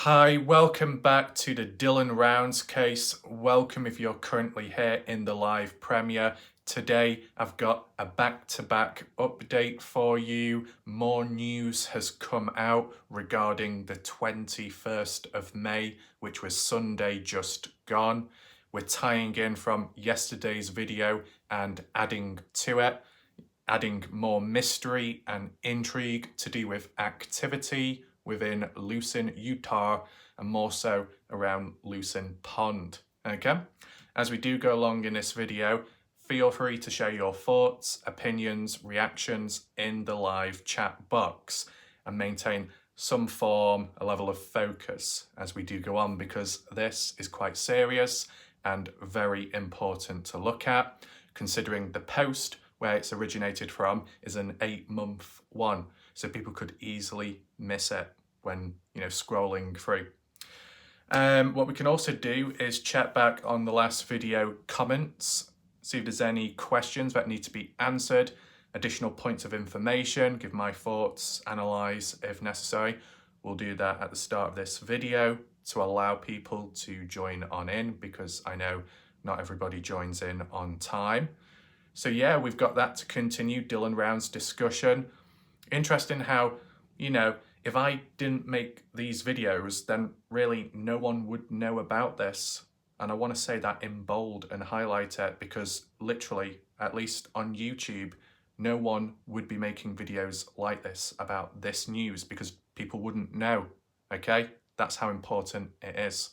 Hi, welcome back to the Dylan Rounds case. Welcome if you're currently here in the live premiere. Today I've got a back-to-back update for you. More news has come out regarding the 21st of May, which was Sunday just gone. We're tying in from yesterday's video and adding to it, adding more mystery and intrigue to do with activity within Lucin, Utah, and more so around Lucin Pond. Okay? As we do go along in this video, feel free to share your thoughts, opinions, reactions in the live chat box and maintain some form, a level of focus as we do go on, because this is quite serious and very important to look at, considering the post where it's originated from is an 8-month one. So people could easily miss it when, scrolling through. What we can also do is check back on the last video comments, see if there's any questions that need to be answered, additional points of information, give my thoughts, analyse if necessary. We'll do that at the start of this video to allow people to join on in, because I know not everybody joins in on time. So yeah, we've got that to continue, Dylan Rounds discussion. Interesting how, if I didn't make these videos, then really no one would know about this. And I want to say that in bold and highlight it, because literally, at least on YouTube, no one would be making videos like this about this news because people wouldn't know, okay? That's how important it is.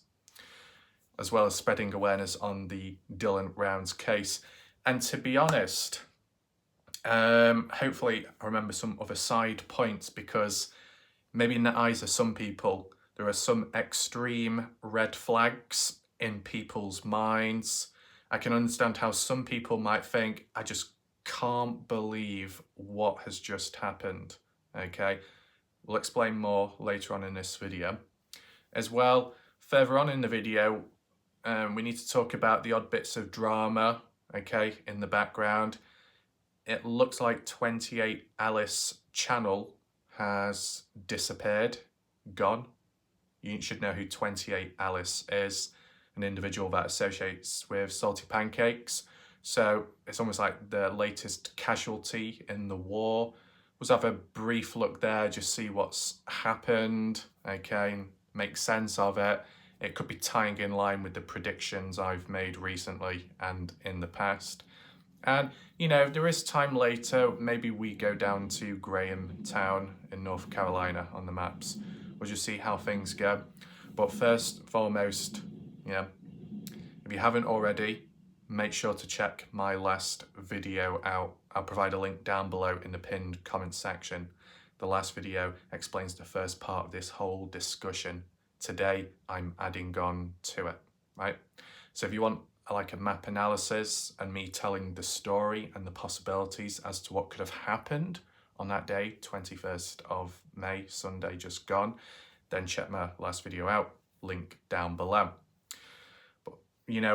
As well as spreading awareness on the Dylan Rounds case. And to be honest, hopefully I remember some other side points, because maybe in the eyes of some people, there are some extreme red flags in people's minds. I can understand how some people might think, I just can't believe what has just happened, okay? We'll explain more later on in this video. As well, further on in the video, we need to talk about the odd bits of drama, okay, in the background. It looks like 28Alice channel has disappeared, gone. You should know who 28Alice is, an individual that associates with salty pancakes. So it's almost like the latest casualty in the war. Let's have a brief look there, just see what's happened, okay, and make sense of it. It could be tying in line with the predictions I've made recently and in the past. And, if there is time later, maybe we go down to Grahamtown in North Carolina on the maps. We'll just see how things go. But first and foremost, if you haven't already, make sure to check my last video out. I'll provide a link down below in the pinned comment section. The last video explains the first part of this whole discussion. Today, I'm adding on to it, right? So if you want like a map analysis and me telling the story and the possibilities as to what could have happened on that day, 21st of May, Sunday just gone, then check my last video out, link down below. But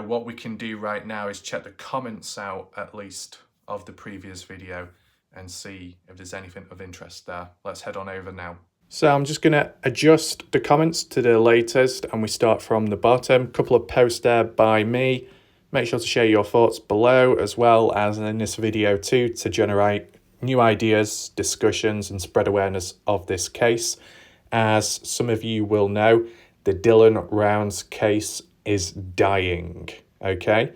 what we can do right now is check the comments out, at least, of the previous video and see if there's anything of interest there. Let's head on over now. So I'm just going to adjust the comments to the latest, and we start from the bottom. A couple of posts there by me. Make sure to share your thoughts below, as well as in this video too, to generate new ideas, discussions, and spread awareness of this case. As some of you will know, the Dylan Rounds case is dying, okay?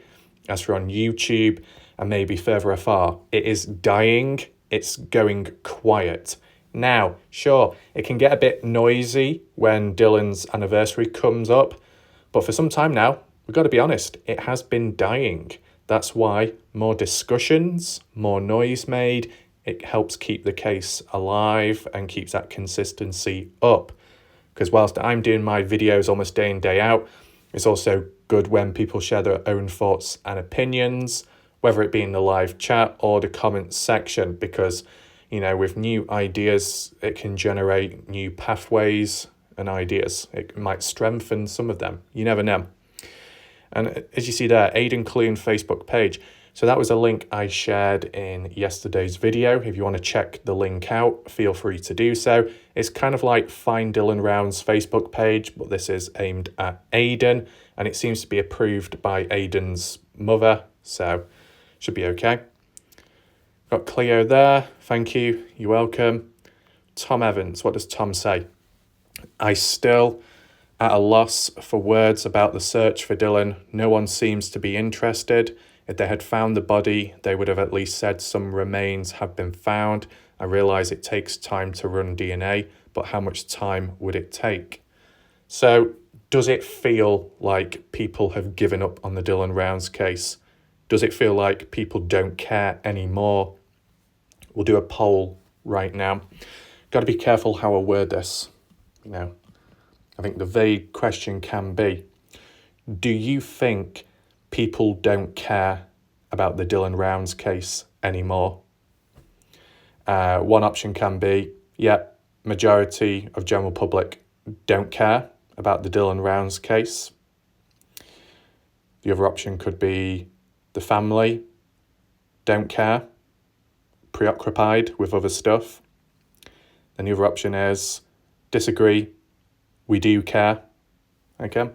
As for on YouTube and maybe further afar, it is dying. It's going quiet. Now, sure, it can get a bit noisy when Dylan's anniversary comes up, but for some time now, we've got to be honest, it has been dying. That's why more discussions, more noise made, it helps keep the case alive and keeps that consistency up. Because whilst I'm doing my videos almost day in, day out, it's also good when people share their own thoughts and opinions, whether it be in the live chat or the comments section, because with new ideas, it can generate new pathways and ideas. It might strengthen some of them. You never know. And as you see there, Aidan Clune Facebook page, So that was a link I shared in yesterday's video. If you want to check the link out, feel free to do so. It's kind of like Find Dylan Round's Facebook page, but this is aimed at Aidan, and it seems to be approved by Aidan's mother, so should be okay. Got Cleo there, thank you, you're welcome. Tom Evans, what does Tom say? I still at a loss for words about the search for Dylan. No one seems to be interested. If they had found the body, they would have at least said some remains have been found. I realise it takes time to run DNA, but how much time would it take? So, does it feel like people have given up on the Dylan Rounds case? Does it feel like people don't care anymore? We'll do a poll right now. Got to be careful how I word this. I think the vague question can be, do you think people don't care about the Dylan Rounds case anymore? One option can be, majority of general public don't care about the Dylan Rounds case. The other option could be the family don't care, preoccupied with other stuff. And the other option is disagree, we do care. Okay.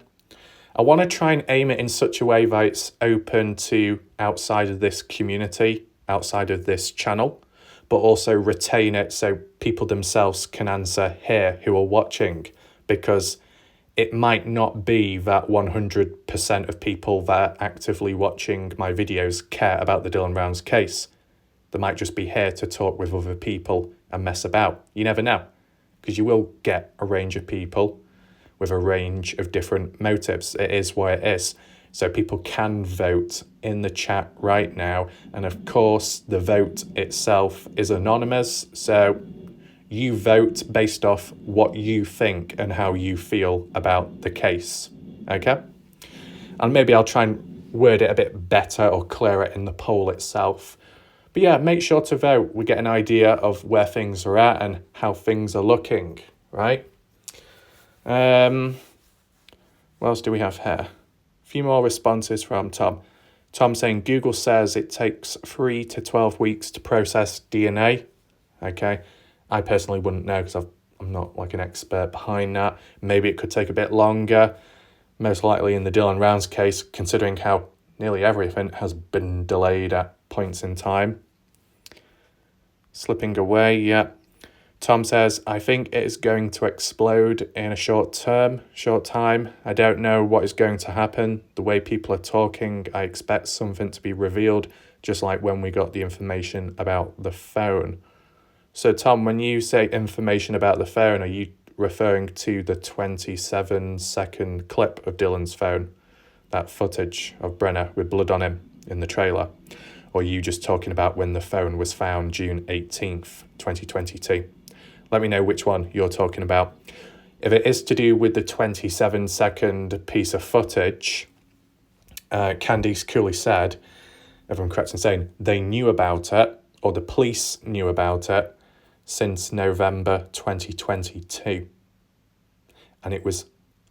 I want to try and aim it in such a way that it's open to outside of this community, outside of this channel, but also retain it so people themselves can answer here who are watching, because it might not be that 100% of people that are actively watching my videos care about the Dylan Rounds case. They might just be here to talk with other people and mess about. You never know, because you will get a range of people with a range of different motives. It is what it is. So people can vote in the chat right now. And of course, the vote itself is anonymous. So you vote based off what you think and how you feel about the case. Okay? And maybe I'll try and word it a bit better or clearer in the poll itself. But yeah, make sure to vote. We get an idea of where things are at and how things are looking, right? What else do we have here? A few more responses from Tom. Tom saying Google says it takes 3 to 12 weeks to process DNA. Okay, I personally wouldn't know because I'm not like an expert behind that. Maybe it could take a bit longer. Most likely in the Dylan Rounds case, considering how nearly everything has been delayed at points in time. Slipping away, yeah. Tom says, I think it is going to explode in a short time. I don't know what is going to happen. The way people are talking, I expect something to be revealed, just like when we got the information about the phone. So, Tom, when you say information about the phone, are you referring to the 27-second clip of Dylan's phone? That footage of Brenner with blood on him in the trailer? Or are you just talking about when the phone was found June 18th, 2022? Let me know which one you're talking about. If it is to do with the 27-second piece of footage, Candice Cooley said, if I'm correct in saying, they knew about it, or the police knew about it, since November 2022. And it was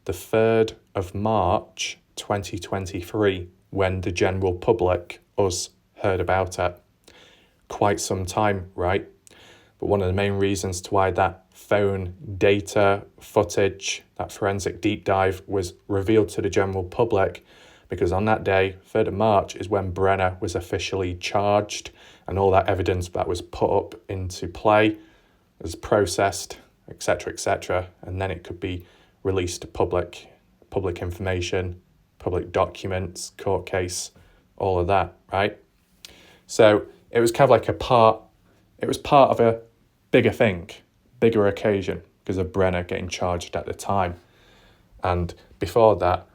the 3rd of March 2023 when the general public, us, heard about it. Quite some time, right? But one of the main reasons to why that phone data footage, that forensic deep dive was revealed to the general public, because on that day, 3rd of March, is when Brenner was officially charged and all that evidence that was put up into play was processed, etc., and then it could be released to public information, public documents, court case, all of that, right? So it was kind of like it was part of a bigger thing, bigger occasion, because of Brenner getting charged at the time. And before that,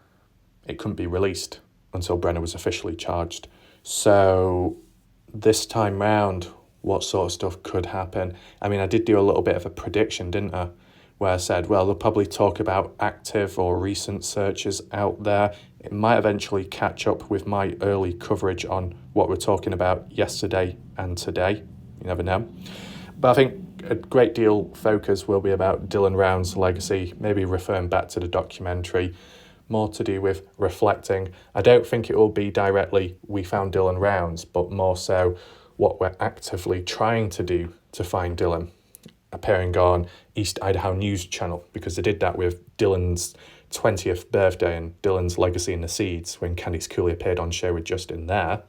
it couldn't be released until Brenner was officially charged. So this time round, what sort of stuff could happen? I mean, I did do a little bit of a prediction, didn't I? Where I said, well, they'll probably talk about active or recent searches out there. It might eventually catch up with my early coverage on what we're talking about yesterday and today. You never know. But I think a great deal focus will be about Dylan Round's legacy, maybe referring back to the documentary, more to do with reflecting. I don't think it will be directly we found Dylan Rounds, but more so what we're actively trying to do to find Dylan, appearing on East Idaho News Channel, because they did that with Dylan's 20th birthday and Dylan's Legacy in the Seeds when Candice Cooley appeared on show with Justin there.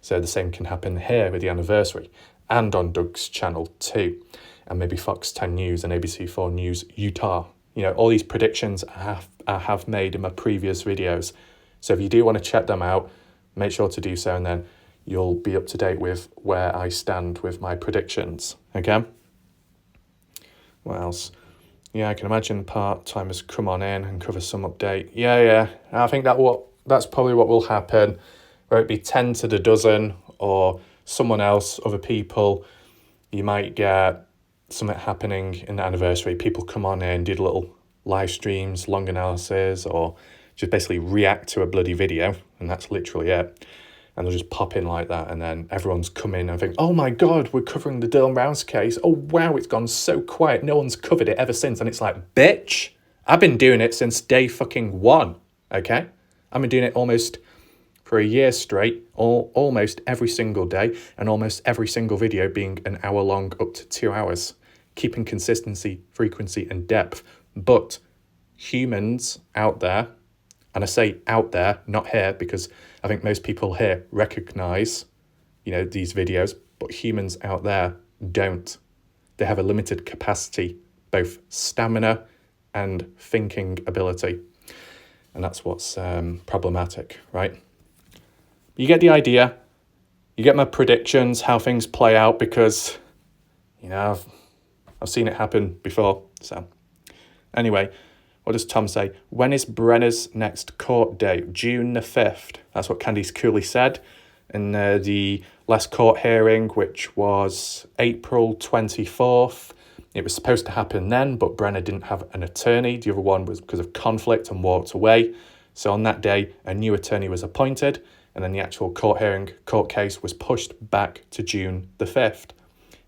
So the same can happen here with the anniversary and on Doug's channel too, and maybe Fox 10 News and ABC4 News Utah. You know, all these predictions I have made in my previous videos. So if you do want to check them out, make sure to do so, and then you'll be up to date with where I stand with my predictions. Okay? What else? Yeah, I can imagine part-timers come on in and cover some update. Yeah. I think that's probably what will happen. Whether it be 10 to the dozen or someone else, other people, you might get something happening in the anniversary. People come on in, do little live streams, long analysis, or just basically react to a bloody video, and that's literally it. And they'll just pop in like that, and then everyone's come in and think, oh my God, we're covering the Dylan Rounds case. Oh wow, it's gone so quiet. No one's covered it ever since. And it's like, bitch, I've been doing it since day fucking one, okay? I've been doing it almost for a year straight, almost every single day, and almost every single video being an hour long, up to 2 hours, keeping consistency, frequency, and depth. But humans out there, and I say out there, not here, because I think most people here recognize, you know, these videos, but humans out there don't. They have a limited capacity, both stamina and thinking ability. And that's what's problematic, right? You get the idea. You get my predictions, how things play out, because, you know, I've seen it happen before. So anyway, what does Tom say? When is Brenner's next court date? June the 5th. That's what Candice Cooley said in the last court hearing, which was April 24th. It was supposed to happen then, but Brenner didn't have an attorney. The other one was because of conflict and walked away. So on that day, a new attorney was appointed, and then the actual court case was pushed back to June the 5th.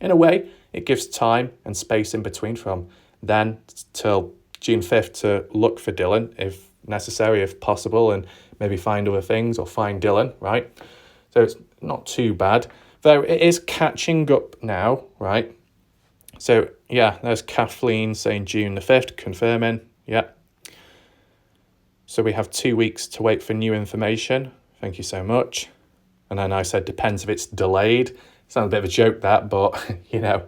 In a way, it gives time and space in between from then till June 5th to look for Dylan, if necessary, if possible, and maybe find other things or find Dylan, right? So it's not too bad. Though it is catching up now, right? So, yeah, there's Kathleen saying June the 5th, confirming, yeah. So we have 2 weeks to wait for new information. Thank you so much. And then I said, depends if it's delayed. Sounds a bit of a joke, that, but, you know,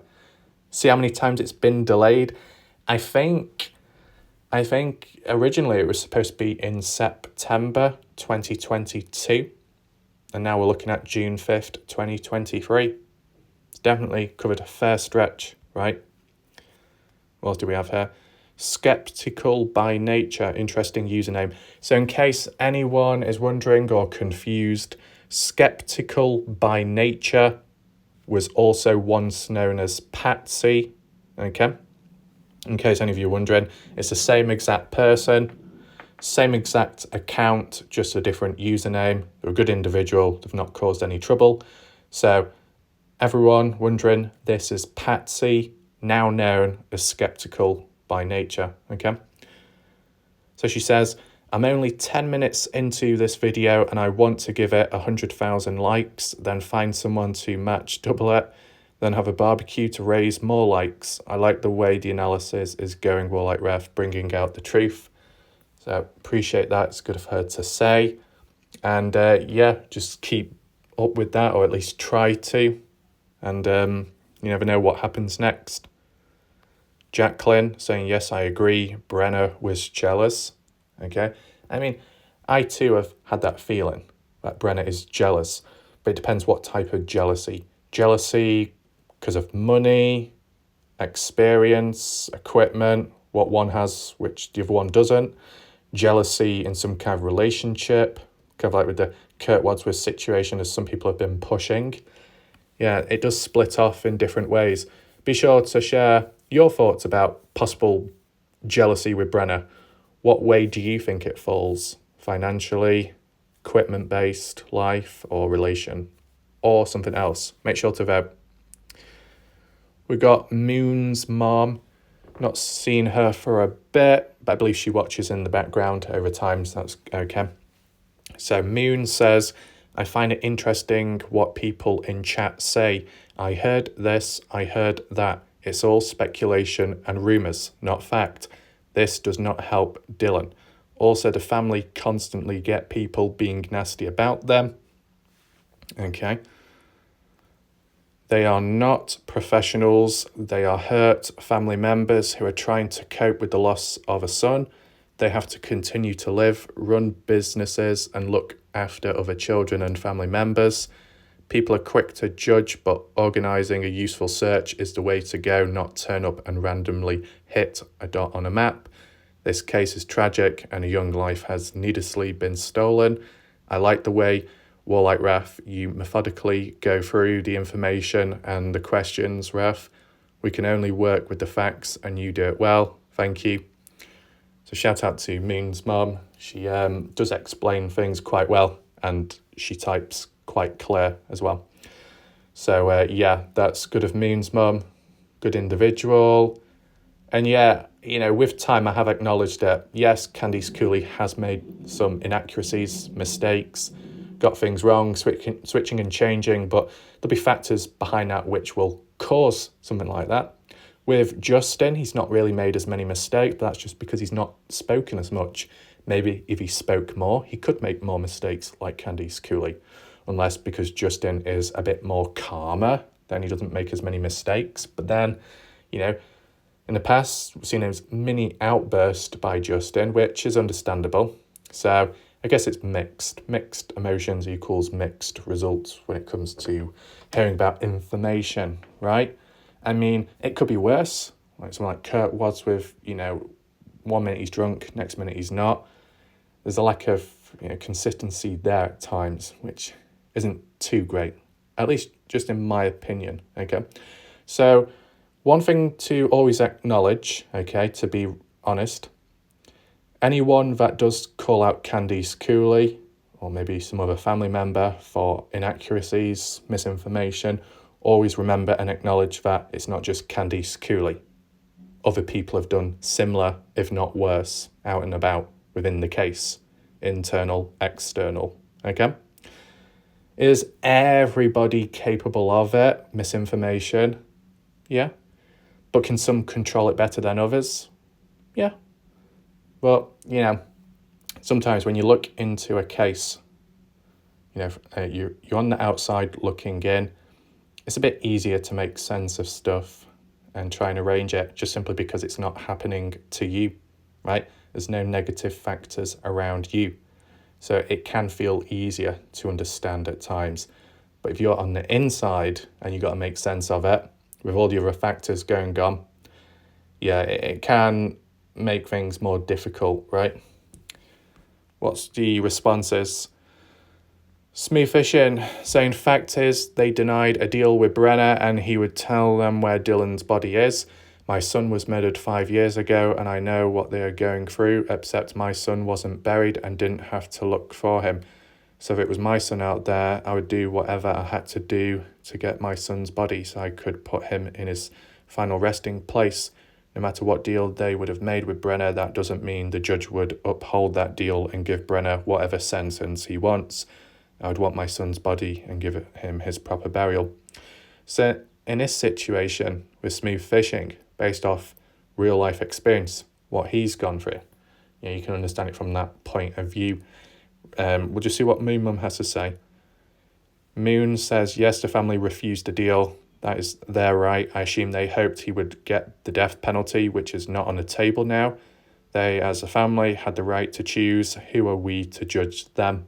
see how many times it's been delayed? I think originally it was supposed to be in September 2022, and now we're looking at June 5th, 2023. It's definitely covered a fair stretch, right? What else do we have here? Skeptical by Nature, interesting username. So in case anyone is wondering or confused, Skeptical by Nature was also once known as Patsy, okay? In case any of you are wondering, it's the same exact person, same exact account, just a different username. They're a good individual, they've not caused any trouble. So everyone wondering, this is Patsy, now known as Skeptical by Nature, okay? So she says, I'm only 10 minutes into this video and I want to give it 100,000 likes, then find someone to match double it, then have a barbecue to raise more likes. I like the way the analysis is going, Warlike Ref, bringing out the truth. So appreciate that. It's good of her to say. And yeah, just keep up with that, or at least try to. And you never know what happens next. Jacqueline saying, yes, I agree. Brenner was jealous. Okay. I mean, I too have had that feeling that Brenner is jealous, but it depends what type of jealousy. Jealousy because of money, experience, equipment, what one has, which the other one doesn't. Jealousy in some kind of relationship, kind of like with the Kurt Wadsworth situation, as some people have been pushing. Yeah, it does split off in different ways. Be sure to share your thoughts about possible jealousy with Brenner. What way do you think it falls? Financially, equipment-based, life, or relation, or something else? Make sure to vote. We got Moon's mom. Not seen her for a bit, but I believe she watches in the background over time, so that's okay. So Moon says, I find it interesting what people in chat say. I heard this, I heard that. It's all speculation and rumours, not fact. This does not help Dylan. Also, the family constantly get people being nasty about them. Okay. They are not professionals. They are hurt family members who are trying to cope with the loss of a son. They have to continue to live, run businesses, and look after other children and family members. People are quick to judge, but organising a useful search is the way to go, not turn up and randomly hit a dot on a map. This case is tragic and a young life has needlessly been stolen. I like the way, Warlike Raf, you methodically go through the information and the questions, Raf. We can only work with the facts and you do it well. Thank you. So shout out to Moon's mum. She does explain things quite well and she types quite clear as well. So yeah, that's good of Moon's mum. Good individual. And yeah, you know, with time I have acknowledged that, yes, Candice Cooley has made some inaccuracies, mistakes, got things wrong, switching and changing, but there'll be factors behind that which will cause something like that. With Justin, he's not really made as many mistakes, but that's just because he's not spoken as much. Maybe if he spoke more, he could make more mistakes like Candice Cooley. Unless because Justin is a bit more calmer, then he doesn't make as many mistakes. But then, you know, in the past, we've seen a mini outburst by Justin, which is understandable. So I guess it's mixed emotions equals mixed results when it comes to hearing about information, right? I mean, it could be worse, like someone like Kurt was with, you know, 1 minute he's drunk, next minute he's not. There's a lack of, you know, consistency there at times, which isn't too great, at least just in my opinion, okay? So one thing to always acknowledge, okay, to be honest, anyone that does call out Candice Cooley or maybe some other family member for inaccuracies, misinformation, always remember and acknowledge that it's not just Candice Cooley. Other people have done similar, if not worse, out and about within the case. Internal, external, okay? Is everybody capable of it? Misinformation? Yeah. But can some control it better than others? Yeah. Well, you know, sometimes when you look into a case, you know, you're on the outside looking in, it's a bit easier to make sense of stuff and try and arrange it just simply because it's not happening to you, right? There's no negative factors around you. So it can feel easier to understand at times. But if you're on the inside and you've got to make sense of it, with all the other factors going on, yeah, it can make things more difficult, right? What's the responses? Smooth Fishing saying fact is they denied a deal with Brenner and he would tell them where Dylan's body is. My son was murdered 5 years ago and I know what they are going through, except my son wasn't buried and didn't have to look for him. So if it was my son out there, I would do whatever I had to do to get my son's body so I could put him in his final resting place. No matter what deal they would have made with Brenner, that doesn't mean the judge would uphold that deal and give Brenner whatever sentence he wants. I would want my son's body and give him his proper burial. So in this situation with Smooth Fishing, based off real life experience, what he's gone through, you know, you can understand it from that point of view. We'll just see what Moon Mum has to say. Moon says, yes, the family refused the deal. That is their right. I assume they hoped he would get the death penalty, which is not on the table now. They, as a family, had the right to choose. Who are we to judge them?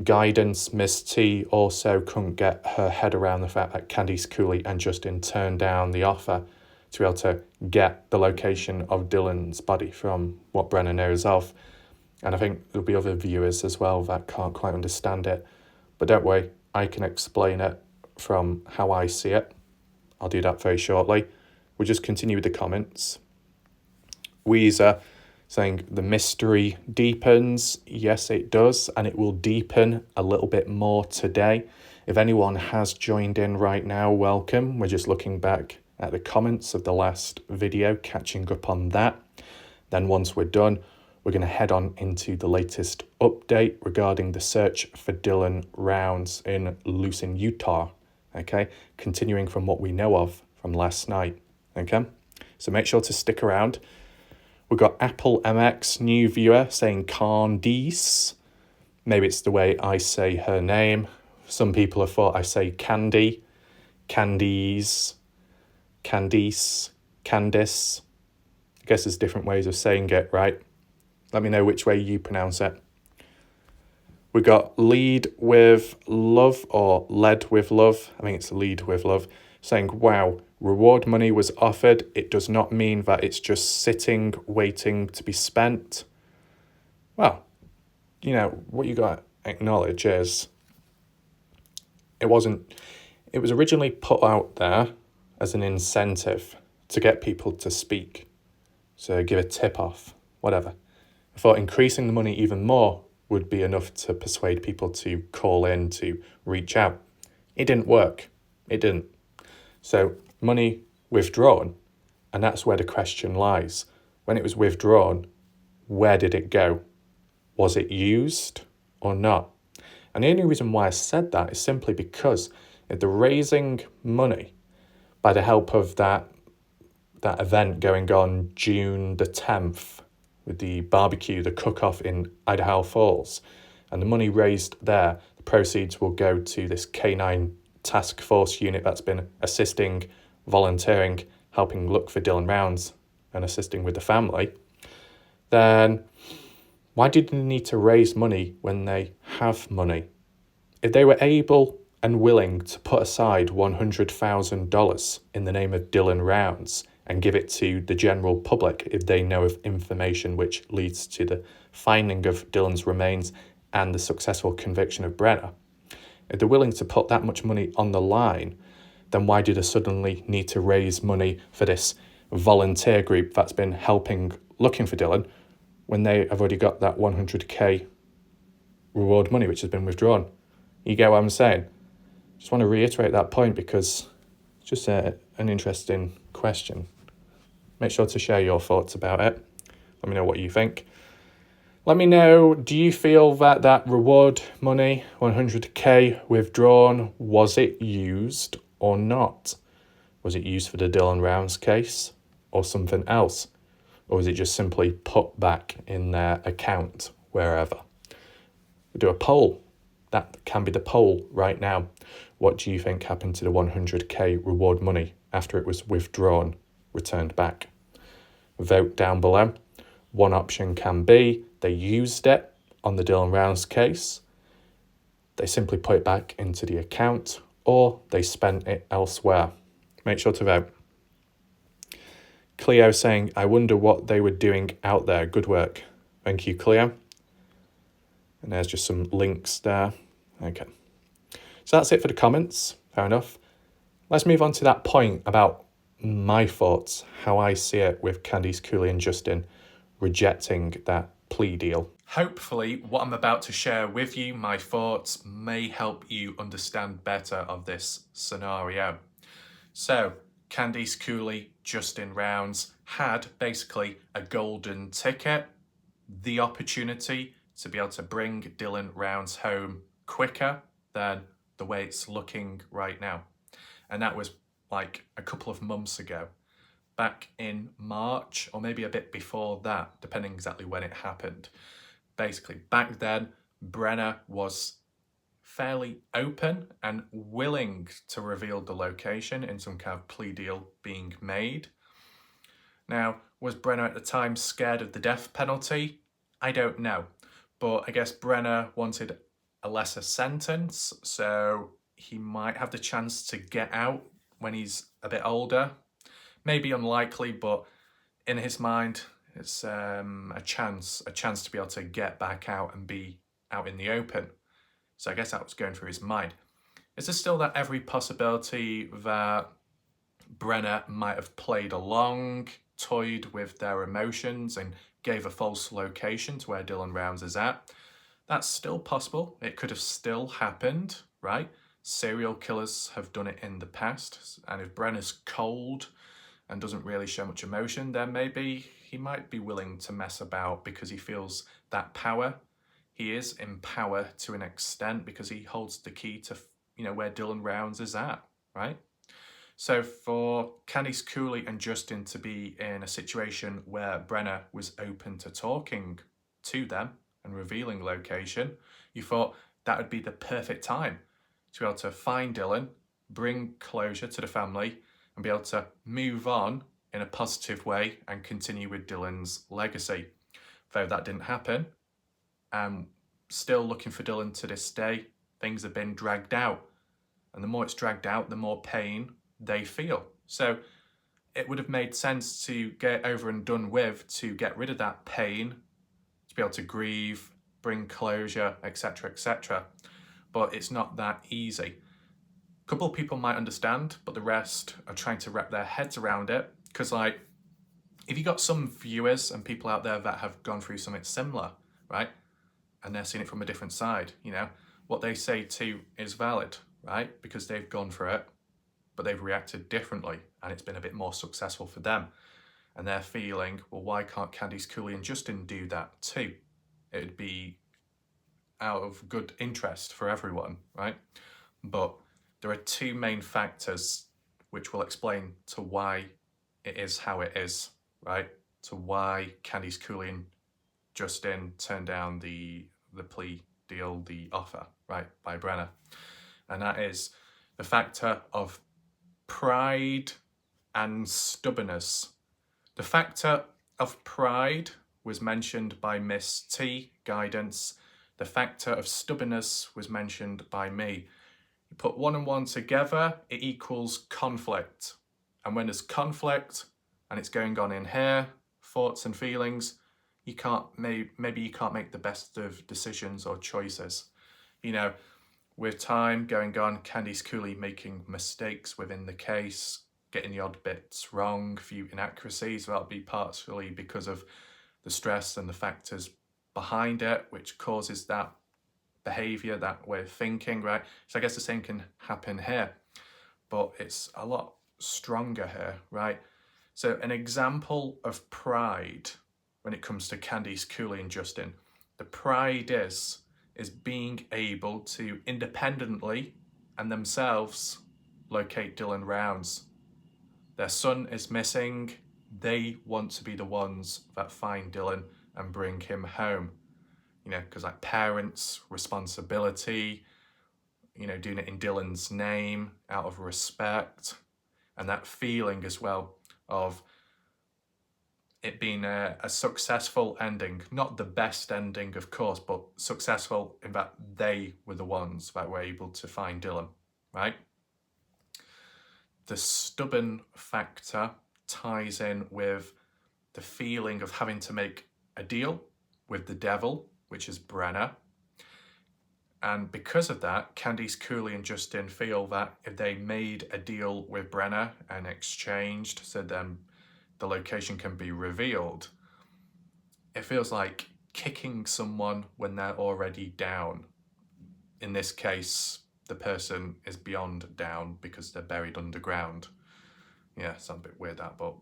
Guidance, Miss T also couldn't get her head around the fact that Candice Cooley and Justin turned down the offer to be able to get the location of Dylan's body from what Brenner knows of. And I think there'll be other viewers as well that can't quite understand it. But don't worry, I can explain it from how I see it. I'll do that very shortly. We'll just continue with the comments. Weezer saying the mystery deepens. Yes, it does, and it will deepen a little bit more today. If anyone has joined in right now, welcome. We're just looking back at the comments of the last video, catching up on that. Then once we're done, we're going to head on into the latest update regarding the search for Dylan Rounds in Lucin, Utah. Okay, continuing from what we know of from last night. Okay, so make sure to stick around. We've got Apple MX, new viewer, saying Candice. Maybe it's the way I say her name. Some people have thought I say Candy, Candice, Candice, Candice. I guess there's different ways of saying it, right? Let me know which way you pronounce it. We got Lead with Love or Led with Love. I think it's Lead with Love. Saying, wow, reward money was offered. It does not mean that it's just sitting, waiting to be spent. Well, you know, what you got to acknowledge is it was originally put out there as an incentive to get people to speak. So give a tip off, whatever. I thought increasing the money even more would be enough to persuade people to call in, to reach out. It didn't work. It didn't. So money withdrawn, and that's where the question lies. When it was withdrawn, where did it go? Was it used or not? And the only reason why I said that is simply because if they're raising money by the help of that event going on June the 10th with the barbecue, the cook-off in Idaho Falls, and the money raised there, the proceeds will go to this K9 task force unit that's been assisting, volunteering, helping look for Dylan Rounds and assisting with the family, then why did they need to raise money when they have money? If they were able and willing to put aside $100,000 in the name of Dylan Rounds and give it to the general public if they know of information which leads to the finding of Dylan's remains and the successful conviction of Brenner, if they're willing to put that much money on the line, then why do they suddenly need to raise money for this volunteer group that's been helping looking for Dylan when they have already got that 100k reward money which has been withdrawn? You get what I'm saying? Just want to reiterate that point because it's just an interesting question. Make sure to share your thoughts about it. Let me know what you think. Let me know, do you feel that reward money, 100k withdrawn, was it used or not? Was it used for the Dylan Rounds case or something else? Or was it just simply put back in their account wherever? We'll do a poll. That can be the poll right now. What do you think happened to the 100k reward money after it was withdrawn, returned back? Vote down below. One option can be they used it on the Dylan Rounds case, they simply put it back into the account, or they spent it elsewhere. Make sure to vote. Cleo saying, I wonder what they were doing out there. Good work. Thank you, Cleo. And there's just some links there. Okay. So that's it for the comments. Fair enough. Let's move on to that point about my thoughts, how I see it with Candice Cooley and Justin rejecting that plea deal. Hopefully what I'm about to share with you, my thoughts, may help you understand better of this scenario. So Candice Cooley, Justin Rounds had basically a golden ticket, the opportunity to be able to bring Dylan Rounds home quicker than the way it's looking right now. And that was like a couple of months ago, back in March, or maybe a bit before that, depending exactly when it happened. Basically, back then, Brenner was fairly open and willing to reveal the location in some kind of plea deal being made. Now, was Brenner at the time scared of the death penalty? I don't know. But I guess Brenner wanted a lesser sentence, so he might have the chance to get out when he's a bit older. Maybe unlikely, but in his mind, it's a chance to be able to get back out and be out in the open. So I guess that was going through his mind. Is there still that every possibility that Brenner might have played along, toyed with their emotions and gave a false location to where Dylan Rounds is at? That's still possible. It could have still happened, right? serial killers have done it in the past, and if Brenner's cold and doesn't really show much emotion, then maybe he might be willing to mess about because he feels that power. He is in power to an extent because he holds the key to, where Dylan Rounds is at, right? So for Candice Cooley and Justin to be in a situation where Brenner was open to talking to them and revealing location, you thought that would be the perfect time to be able to find Dylan, bring closure to the family, and be able to move on in a positive way and continue with Dylan's legacy. Though that didn't happen, I'm still looking for Dylan to this day. Things have been dragged out, and the more it's dragged out, the more pain they feel. So it would have made sense to get over and done with, to get rid of that pain, to be able to grieve, bring closure, etc., etc. But it's not that easy. A couple of people might understand, but the rest are trying to wrap their heads around it. Because, if you got some viewers and people out there that have gone through something similar, right, and they're seeing it from a different side, what they say too is valid, right, because they've gone through it, but they've reacted differently, and it's been a bit more successful for them. And they're feeling, well, why can't Candice Cooley and Justin do that too? It'd be out of good interest for everyone, right? But there are two main factors which will explain to why it is how it is, right? To why Candice Cooley and Justin turned down the plea deal, the offer, right, by Brenner. And that is the factor of pride and stubbornness. The factor of pride was mentioned by Miss T, Guidance. The factor of stubbornness was mentioned by me. You put one and one together, it equals conflict. And when there's conflict and it's going on in here, thoughts and feelings, maybe you can't make the best of decisions or choices. With time going on, Candice Cooley making mistakes within the case, getting the odd bits wrong, few inaccuracies. That'll be partially because of the stress and the factors behind it, which causes that behaviour, that way of thinking, right? So I guess the same can happen here, but it's a lot stronger here, right? So an example of pride when it comes to Candice Cooley and Justin, the pride is being able to independently and themselves locate Dylan Rounds. Their son is missing. They want to be the ones that find Dylan and bring him home. Because parents, responsibility, doing it in Dylan's name out of respect, and that feeling as well of it being a successful ending. Not the best ending, of course, but successful in that they were the ones that were able to find Dylan, right? The stubborn factor ties in with the feeling of having to make a deal with the devil, which is Brenner. And because of that, Candice Cooley and Justin feel that if they made a deal with Brenner and exchanged, so then the location can be revealed, it feels like kicking someone when they're already down. In this case, the person is beyond down because they're buried underground. Yeah, sounds a bit weird that, but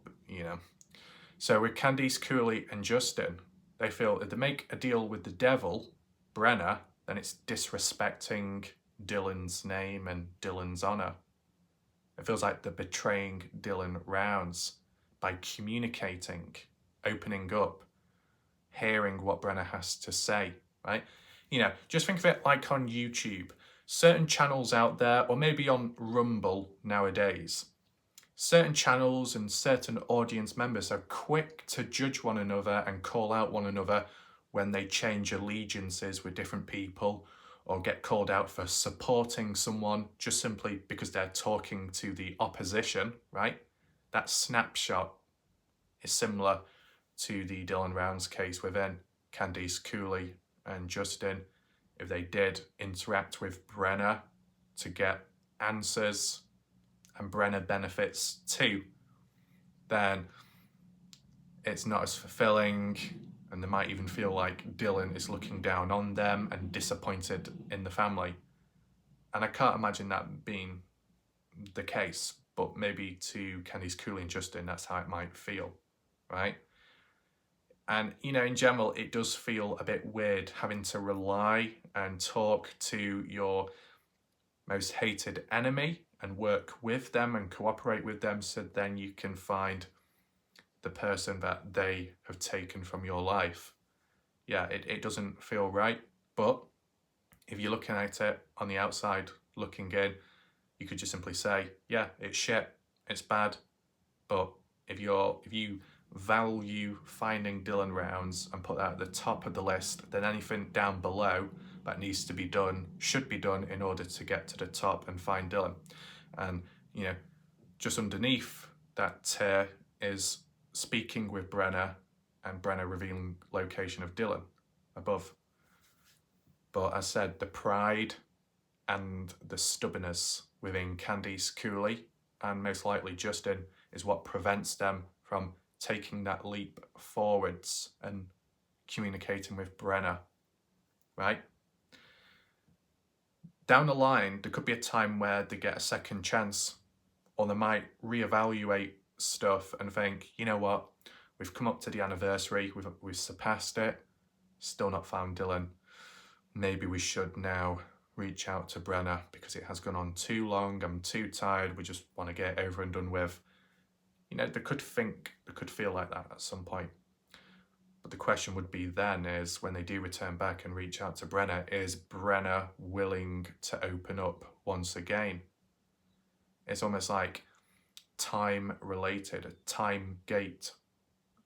So with Candice Cooley and Justin, they feel if they make a deal with the devil, Brenner, then it's disrespecting Dylan's name and Dylan's honour. It feels like they're betraying Dylan Rounds by communicating, opening up, hearing what Brenner has to say, right? Just think of it like on YouTube. Certain channels out there, or maybe on Rumble nowadays, certain channels and certain audience members are quick to judge one another and call out one another when they change allegiances with different people or get called out for supporting someone just simply because they're talking to the opposition, right? That snapshot is similar to the Dylan Rounds case within Candice Cooley and Justin. If they did interact with Brenner to get answers and Brenner benefits too, then it's not as fulfilling, and they might even feel like Dylan is looking down on them and disappointed in the family. And I can't imagine that being the case, but maybe to Candice Cooley and Justin, that's how it might feel, right? And, in general, it does feel a bit weird having to rely and talk to your most hated enemy and work with them and cooperate with them so then you can find the person that they have taken from your life. Yeah, it doesn't feel right, but if you're looking at it on the outside, looking in, you could just simply say, yeah, it's shit, it's bad, but if you value finding Dylan Rounds and put that at the top of the list, then anything down below that needs to be done should be done in order to get to the top and find Dylan. And just underneath that tier is speaking with Brenna and Brenna revealing location of Dylan above. But as said, the pride and the stubbornness within Candice Cooley and most likely Justin is what prevents them from taking that leap forwards and communicating with Brenna, right? Down the line, there could be a time where they get a second chance, or they might reevaluate stuff and think, you know what, we've come up to the anniversary, we've surpassed it, still not found Dylan. Maybe we should now reach out to Brenna because it has gone on too long, I'm too tired, we just want to get it over and done with. They could feel like that at some point. But the question would be then is, when they do return back and reach out to Brenna, is Brenna willing to open up once again? It's almost like time related, a time gate,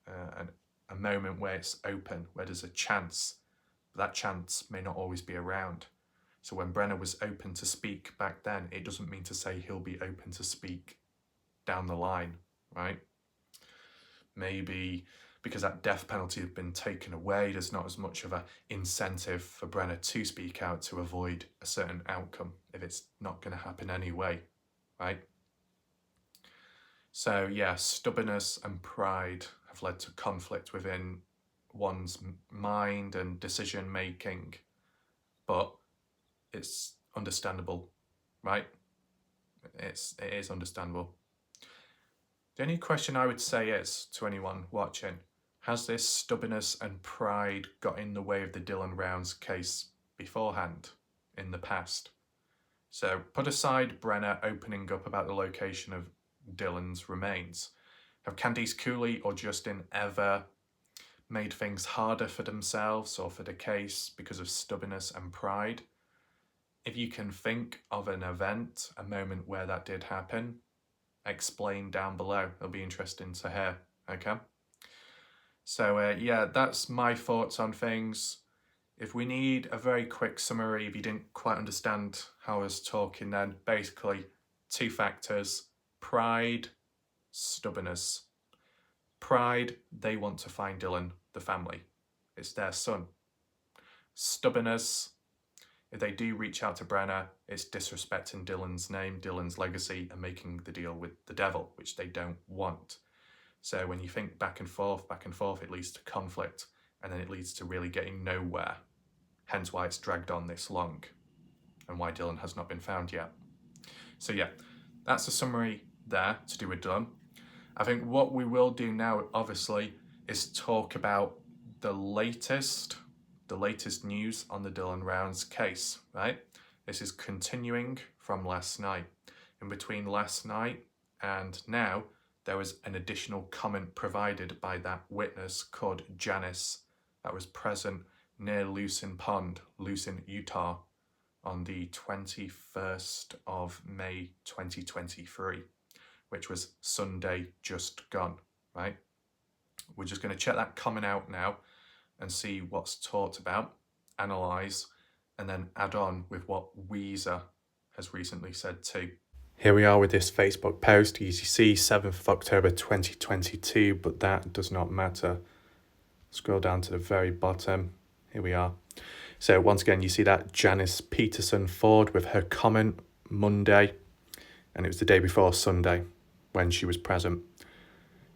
a moment where it's open, where there's a chance. But that chance may not always be around. So when Brenna was open to speak back then, it doesn't mean to say he'll be open to speak down the line, right? Maybe because that death penalty has been taken away, there's not as much of an incentive for Brenna to speak out to avoid a certain outcome if it's not going to happen anyway, right? So yeah, stubbornness and pride have led to conflict within one's mind and decision making, but it's understandable, right? It is understandable. The only question I would say is, to anyone watching, has this stubbornness and pride got in the way of the Dylan Rounds case beforehand, in the past? So put aside Brenna opening up about the location of Dylan's remains. Have Candice Cooley or Justin ever made things harder for themselves or for the case because of stubbornness and pride? If you can think of an event, a moment where that did happen, explain down below. It'll be interesting to hear, okay? So yeah, that's my thoughts on things. If we need a very quick summary, if you didn't quite understand how I was talking, then basically 2 factors: pride, stubbornness. Pride, they want to find Dylan, the family. It's their son. Stubbornness, if they do reach out to Brenna, it's disrespecting Dylan's name, Dylan's legacy, and making the deal with the devil, which they don't want. So when you think back and forth, it leads to conflict, and then it leads to really getting nowhere. Hence why it's dragged on this long, and why Dylan has not been found yet. So yeah, that's a summary there to do with Dylan. I think what we will do now, obviously, is talk about the latest news on the Dylan Rounds case, right? This is continuing from last night. In between last night and now, there was an additional comment provided by that witness called Janice that was present near Lucin Pond, Lucin, Utah, on the 21st of May 2023, which was Sunday just gone, right? We're just going to check that comment out now and see what's talked about, analyse, and then add on with what Weezer has recently said too. Here we are with this Facebook post. As you see, 7th of October 2022, but that does not matter. Scroll down to the very bottom. Here we are. So once again, you see that Janice Peterson Ford with her comment Monday, and it was the day before Sunday when she was present.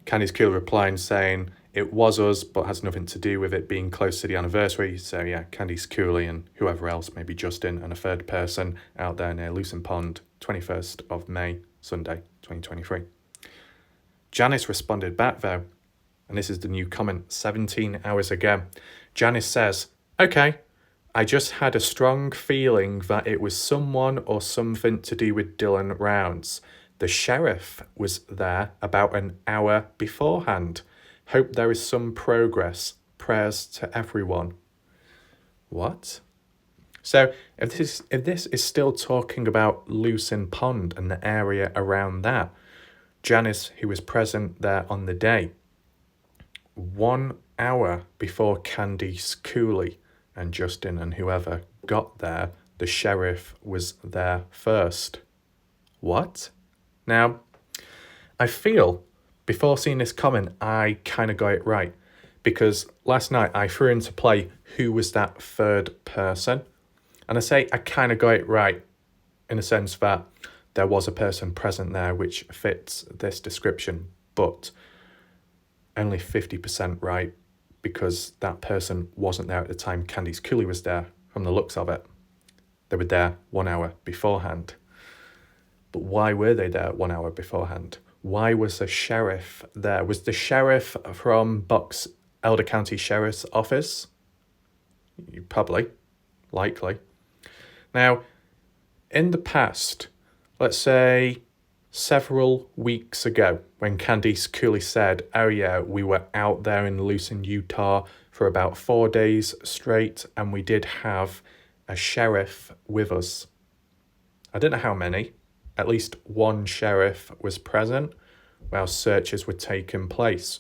Candice Cooley replying saying, it was us, but has nothing to do with it being close to the anniversary. So yeah, Candice Cooley and whoever else, maybe Justin and a third person out there near Lucin Pond, 21st of May, Sunday, 2023. Janice responded back though, and this is the new comment 17 hours ago. Janice says, okay, I just had a strong feeling that it was someone or something to do with Dylan Rounds. The sheriff was there about an hour beforehand. Hope there is some progress. Prayers to everyone. What? So if this is still talking about Lucin Pond and the area around that, Janice, who was present there on the day, 1 hour before Candice Cooley and Justin and whoever got there, the sheriff was there first. What? Now, I feel, before seeing this comment, I kind of got it right. Because last night I threw into play who was that third person. And I say I kind of got it right in the sense that there was a person present there which fits this description, but only 50% right because that person wasn't there at the time Candice Cooley was there from the looks of it. They were there 1 hour beforehand. But why were they there 1 hour beforehand? Why was the sheriff there? Was the sheriff from Bucks Elder County Sheriff's Office? Probably, likely. Now, in the past, let's say several weeks ago, when Candice Cooley said, oh yeah, we were out there in Lucin, Utah for about 4 days straight, and we did have a sheriff with us. I don't know how many. At least one sheriff was present while searches were taking place.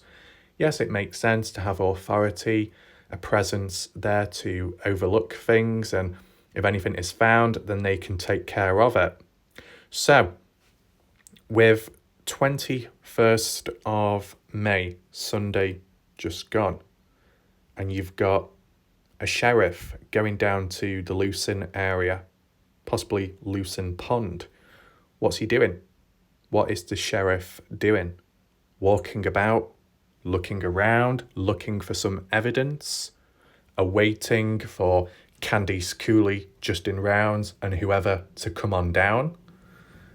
Yes, it makes sense to have authority, a presence there to overlook things, and if anything is found, then they can take care of it. So, with 21st of May, Sunday just gone, and you've got a sheriff going down to the Lucin area, possibly Lucin Pond. What's he doing? What is the sheriff doing? Walking about, looking around, looking for some evidence, awaiting for Candice Cooley, Justin Rounds, and whoever to come on down?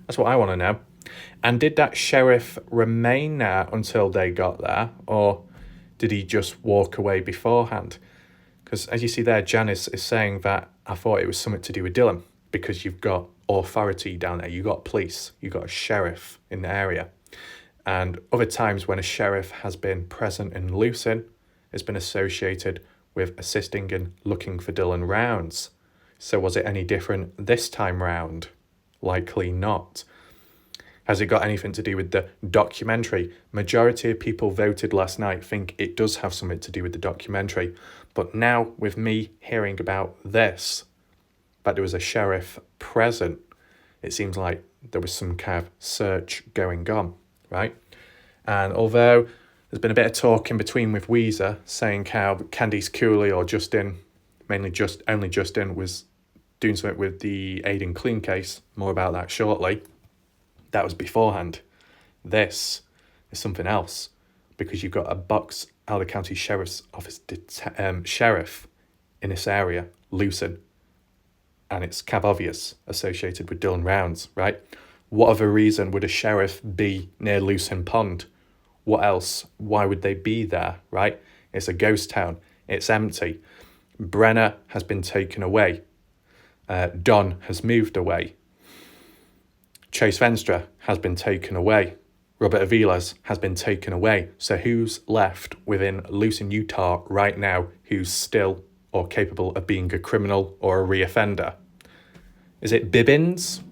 That's what I want to know. And did that sheriff remain there until they got there, or did he just walk away beforehand? Because as you see there, Janice is saying that I thought it was something to do with Dylan, because you've got authority down there, you've got police, you've got a sheriff in the area. And other times when a sheriff has been present in Lucin, it's been associated with assisting and looking for Dylan Rounds. So was it any different this time round? Likely not. Has it got anything to do with the documentary? Majority of people voted last night think it does have something to do with the documentary. But now with me hearing about this, that there was a sheriff present, it seems like there was some kind of search going on, right? And although there's been a bit of talk in between with Weezer saying how Candice Cooley or Justin, only Justin, was doing something with the Aiden Clean case, more about that shortly, that was beforehand. This is something else, because you've got a Bucks Elder County Sheriff's Office sheriff in this area, Lucin, and it's cab obvious associated with Dylan Rounds, right? What other reason would a sheriff be near Lucin Pond? What else? Why would they be there, right? It's a ghost town. It's empty. Brenner has been taken away. Don has moved away. Chase Venstra has been taken away. Robert Aviles has been taken away. So who's left within Lucin, Utah right now who's still or capable of being a criminal or a reoffender? Is it Bibbins?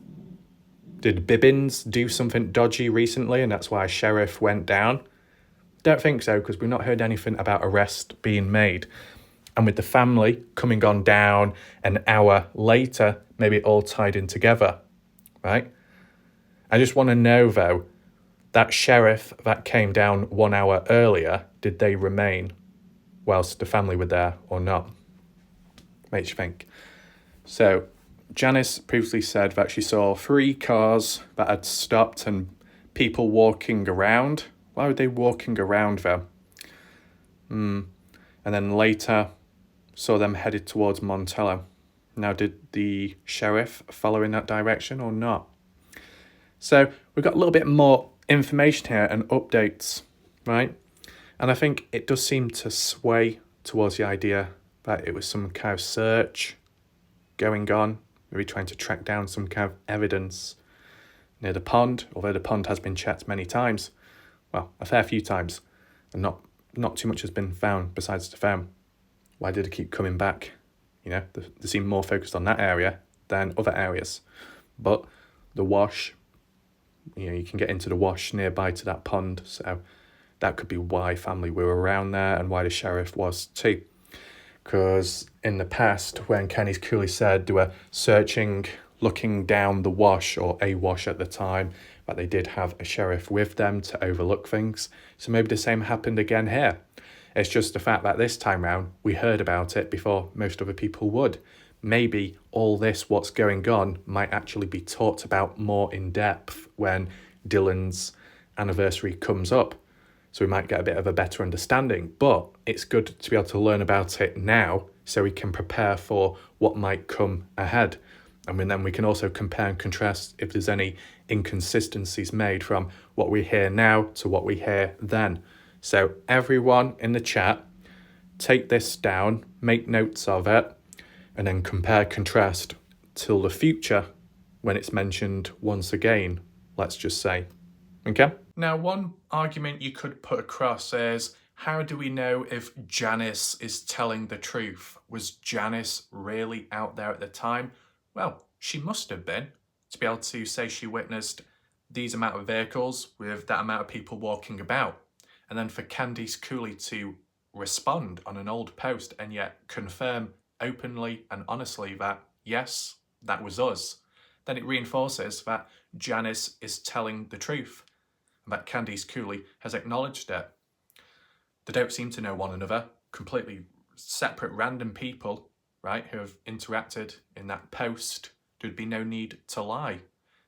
Did Bibbins do something dodgy recently and that's why a sheriff went down? Don't think so, because we've not heard anything about arrest being made. And with the family coming on down an hour later, maybe it all tied in together, right? I just want to know, though, that sheriff that came down 1 hour earlier, did they remain whilst the family were there or not? Makes you think. So Janice previously said that she saw 3 cars that had stopped and people walking around. Why were they walking around, though? And then later saw them headed towards Montello. Now, did the sheriff follow in that direction or not? So we've got a little bit more information here and updates, right? And I think it does seem to sway towards the idea that it was some kind of search going on, maybe trying to track down some kind of evidence near the pond, although the pond has been checked many times. Well, a fair few times, and not too much has been found besides the phone. Why did it keep coming back? You know, they seem more focused on that area than other areas. But the wash, you know, you can get into the wash nearby to that pond, so that could be why family were around there and why the sheriff was too. Because in the past, when Kenny's Cooley said they were searching, looking down the wash, or a wash at the time, but they did have a sheriff with them to overlook things. So maybe the same happened again here. It's just the fact that this time round, we heard about it before most other people would. Maybe all this, what's going on, might actually be talked about more in depth when Dylan's anniversary comes up. So we might get a bit of a better understanding. But it's good to be able to learn about it now so we can prepare for what might come ahead. And then we can also compare and contrast if there's any inconsistencies made from what we hear now to what we hear then. So everyone in the chat, take this down, make notes of it, and then compare, contrast till the future when it's mentioned once again, let's just say. Okay? Now, one argument you could put across is, how do we know if Janice is telling the truth? Was Janice really out there at the time? Well, she must have been, to be able to say she witnessed these amount of vehicles with that amount of people walking about. And then for Candice Cooley to respond on an old post and yet confirm openly and honestly that, yes, that was us, then it reinforces that Janice is telling the truth and that Candice Cooley has acknowledged it. They don't seem to know one another, completely separate random people, right, who have interacted in that post. There'd be no need to lie.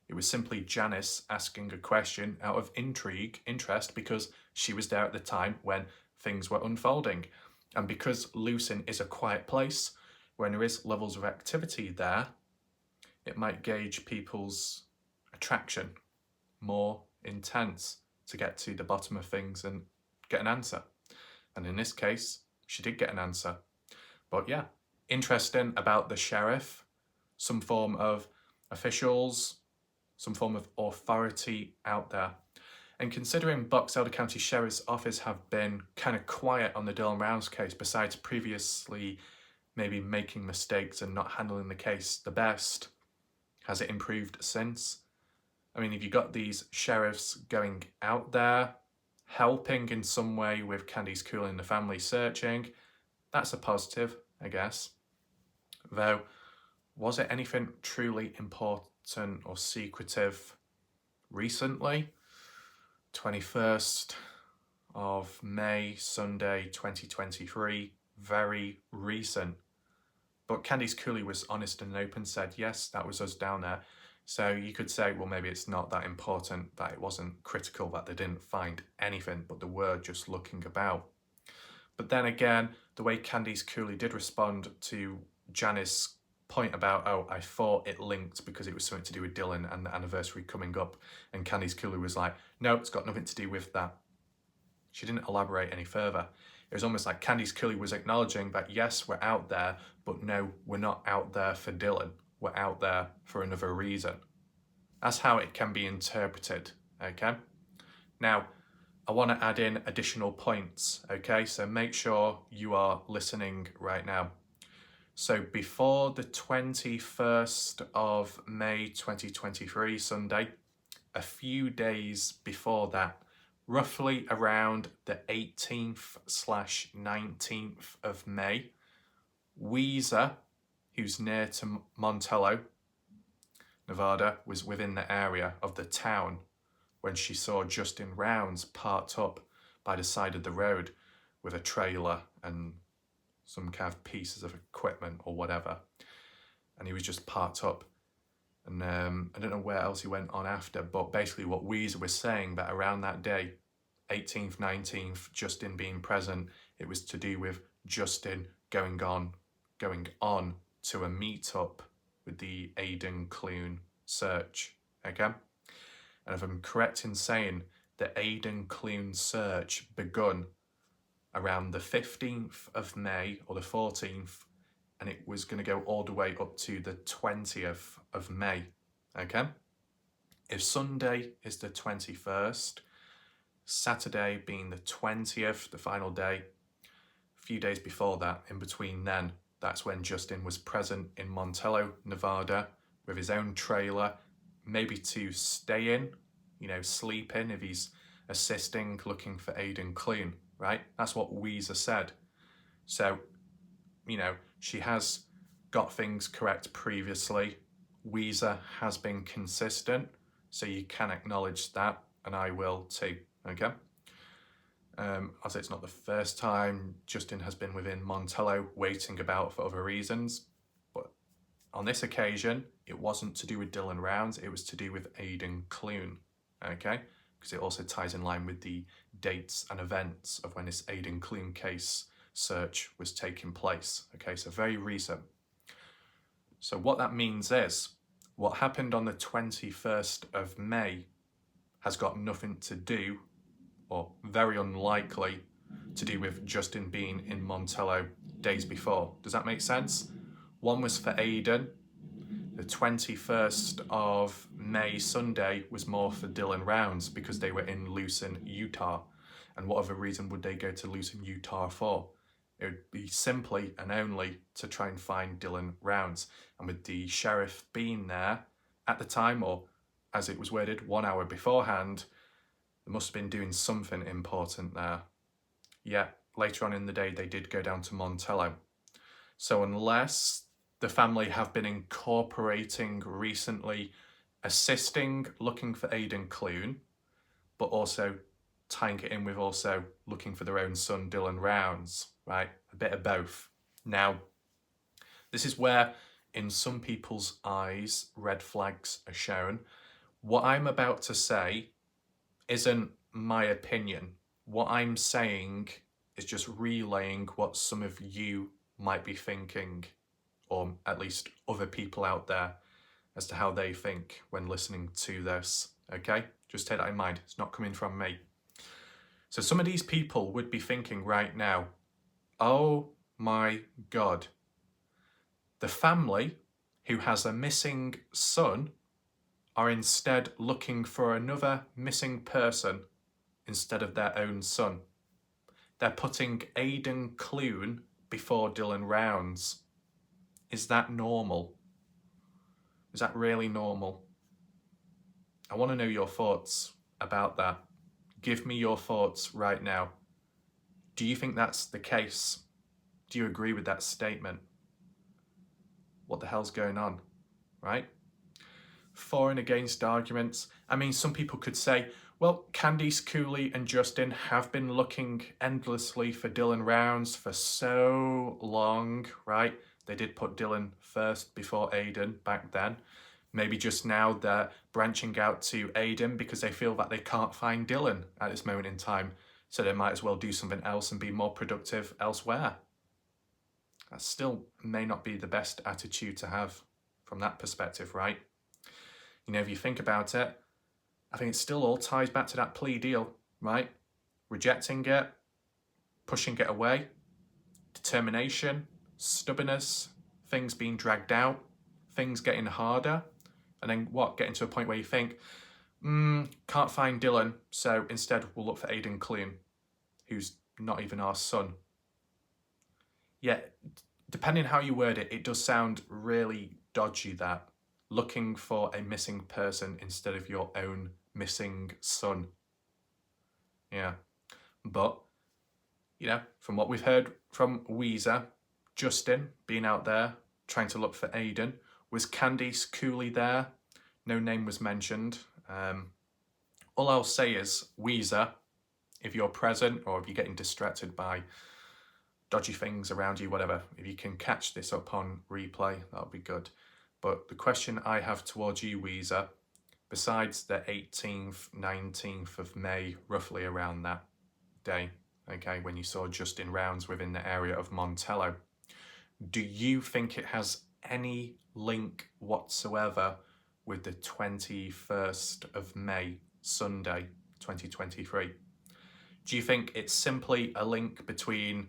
It was simply Janice asking a question out of interest, because she was there at the time when things were unfolding. And because Lucin is a quiet place, when there is levels of activity there, it might gauge people's attraction more intense to get to the bottom of things and get an answer. And in this case, she did get an answer. But yeah, interesting about the sheriff, some form of officials, some form of authority out there. And considering Box Elder County Sheriff's Office have been kind of quiet on the Dylan Rounds case, besides previously maybe making mistakes and not handling the case the best, has it improved since? I mean, if you got these sheriffs going out there, helping in some way with Candice Cooley and the family searching, that's a positive, I guess. Though, was it anything truly important or secretive recently? 21st of May, Sunday, 2023, very recent. But Candice Cooley was honest and open, said, yes, that was us down there. So you could say, well, maybe it's not that important, that it wasn't critical, that they didn't find anything, but they were just looking about. But then again, the way Candice Cooley did respond to Janice's point about, oh, I thought it linked because it was something to do with Dylan and the anniversary coming up, and Candice Cooley was like, no, it's got nothing to do with that. She didn't elaborate any further. It was almost like Candice Cooley was acknowledging that, yes, we're out there, but no, we're not out there for Dylan. We're out there for another reason. That's how it can be interpreted, okay? Now, I want to add in additional points, okay? So make sure you are listening right now. So before the 21st of May 2023, Sunday, a few days before that, roughly around the 18th/19th of May, Weezer, who's near to Montello, Nevada, was within the area of the town when she saw Justin Rounds parked up by the side of the road with a trailer and some kind of pieces of equipment or whatever. And he was just parked up. And I don't know where else he went on after, but basically what Weezer was saying, that around that day, 18th, 19th, Justin being present It was to do with Justin going on to a meetup with the Aidan Clune search, okay? And if I'm correct in saying the Aidan Clune search begun around the 15th of May or the 14th, and it was going to go all the way up to the 20th of May, okay? If Sunday is the 21st, Saturday being the 20th, the final day, a few days before that, in between then, that's when Justin was present in Montello, Nevada, with his own trailer, maybe to stay in, sleep in if he's assisting, looking for Aidan Clune, right? That's what Weezer said. So, she has got things correct previously. Weezer has been consistent, so you can acknowledge that, and I will too, okay? I'll say it's not the first time Justin has been within Montello waiting about for other reasons, but on this occasion, it wasn't to do with Dylan Rounds, it was to do with Aidan Clune, okay? Because it also ties in line with the dates and events of when this Aidan Clune case search was taking place, okay? So very recent. So what that means is, what happened on the 21st of May has got nothing to do, or very unlikely to do with Justin being in Montello days before. Does that make sense? One was for Aidan. The 21st of May, Sunday, was more for Dylan Rounds because they were in Lucin, Utah. And what other reason would they go to Lucin, Utah for? It would be simply and only to try and find Dylan Rounds. And with the sheriff being there at the time, or as it was worded, 1 hour beforehand, they must have been doing something important there. Yet, later on in the day, they did go down to Montello. So unless the family have been incorporating recently, assisting, looking for Aidan Clune, but also tying it in with also looking for their own son, Dylan Rounds, right? A bit of both. Now, this is where, in some people's eyes, red flags are shown. What I'm about to say isn't my opinion. What I'm saying is just relaying what some of you might be thinking, or at least other people out there, as to how they think when listening to this, okay? Just take that in mind, it's not coming from me. So some of these people would be thinking right now, oh my God, the family who has a missing son are instead looking for another missing person instead of their own son. They're putting Aidan Clune before Dylan Rounds. Is that normal? Is that really normal? I want to know your thoughts about that. Give me your thoughts right now. Do you think that's the case? Do you agree with that statement? What the hell's going on, right? For and against arguments. I mean, some people could say, well, Candice Cooley and Justin have been looking endlessly for Dylan Rounds for so long, right? They did put Dylan first before Aidan back then. Maybe just now they're branching out to Aidan because they feel that they can't find Dylan at this moment in time. So they might as well do something else and be more productive elsewhere. That still may not be the best attitude to have from that perspective, right? If you think about it, I think it still all ties back to that plea deal, right? Rejecting it, pushing it away, determination, stubbornness, things being dragged out, things getting harder, and then what? Getting to a point where you think, can't find Dylan, so instead we'll look for Aidan Clune, who's not even our son. Yeah, depending how you word it, it does sound really dodgy, that. Looking for a missing person instead of your own missing son. Yeah. But, from what we've heard from Weezer, Justin being out there trying to look for Aidan. Was Candice Cooley there? No name was mentioned. All I'll say is, Weezer, if you're present or if you're getting distracted by dodgy things around you, whatever, if you can catch this up on replay, that would be good. But the question I have towards you, Weezer, besides the 18th, 19th of May, roughly around that day, okay, when you saw Justin Rounds within the area of Montello. Do you think it has any link whatsoever with the 21st of May, Sunday, 2023? Do you think it's simply a link between,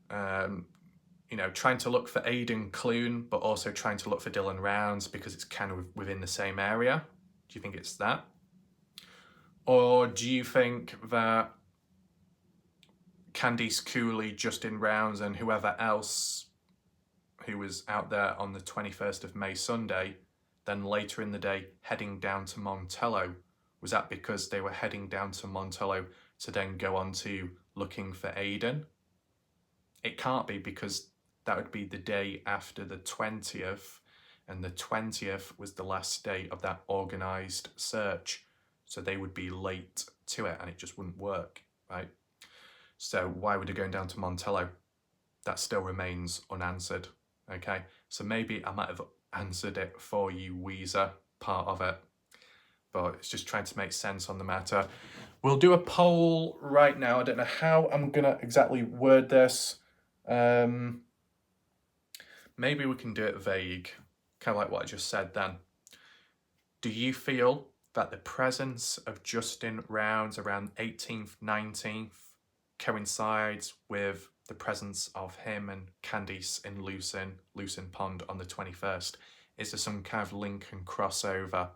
trying to look for Aidan Clune, but also trying to look for Dylan Rounds because it's kind of within the same area? Do you think it's that? Or do you think that Candice Cooley, Justin Rounds, and whoever else who was out there on the 21st of May Sunday, then later in the day heading down to Montello, was that because they were heading down to Montello to then go on to looking for Aidan? It can't be, because that would be the day after the 20th, and the 20th was the last day of that organised search. So they would be late to it and it just wouldn't work, right? So why would they go down to Montello? That still remains unanswered, okay? So maybe I might have answered it for you, Weezer, part of it, but it's just trying to make sense on the matter. We'll do a poll right now. I don't know how I'm gonna exactly word this. Maybe we can do it vague, kind of like what I just said then. Do you feel that the presence of Justin Rounds around 18th, 19th coincides with the presence of him and Candice in Lucin Pond on the 21st? Is there some kind of link and crossover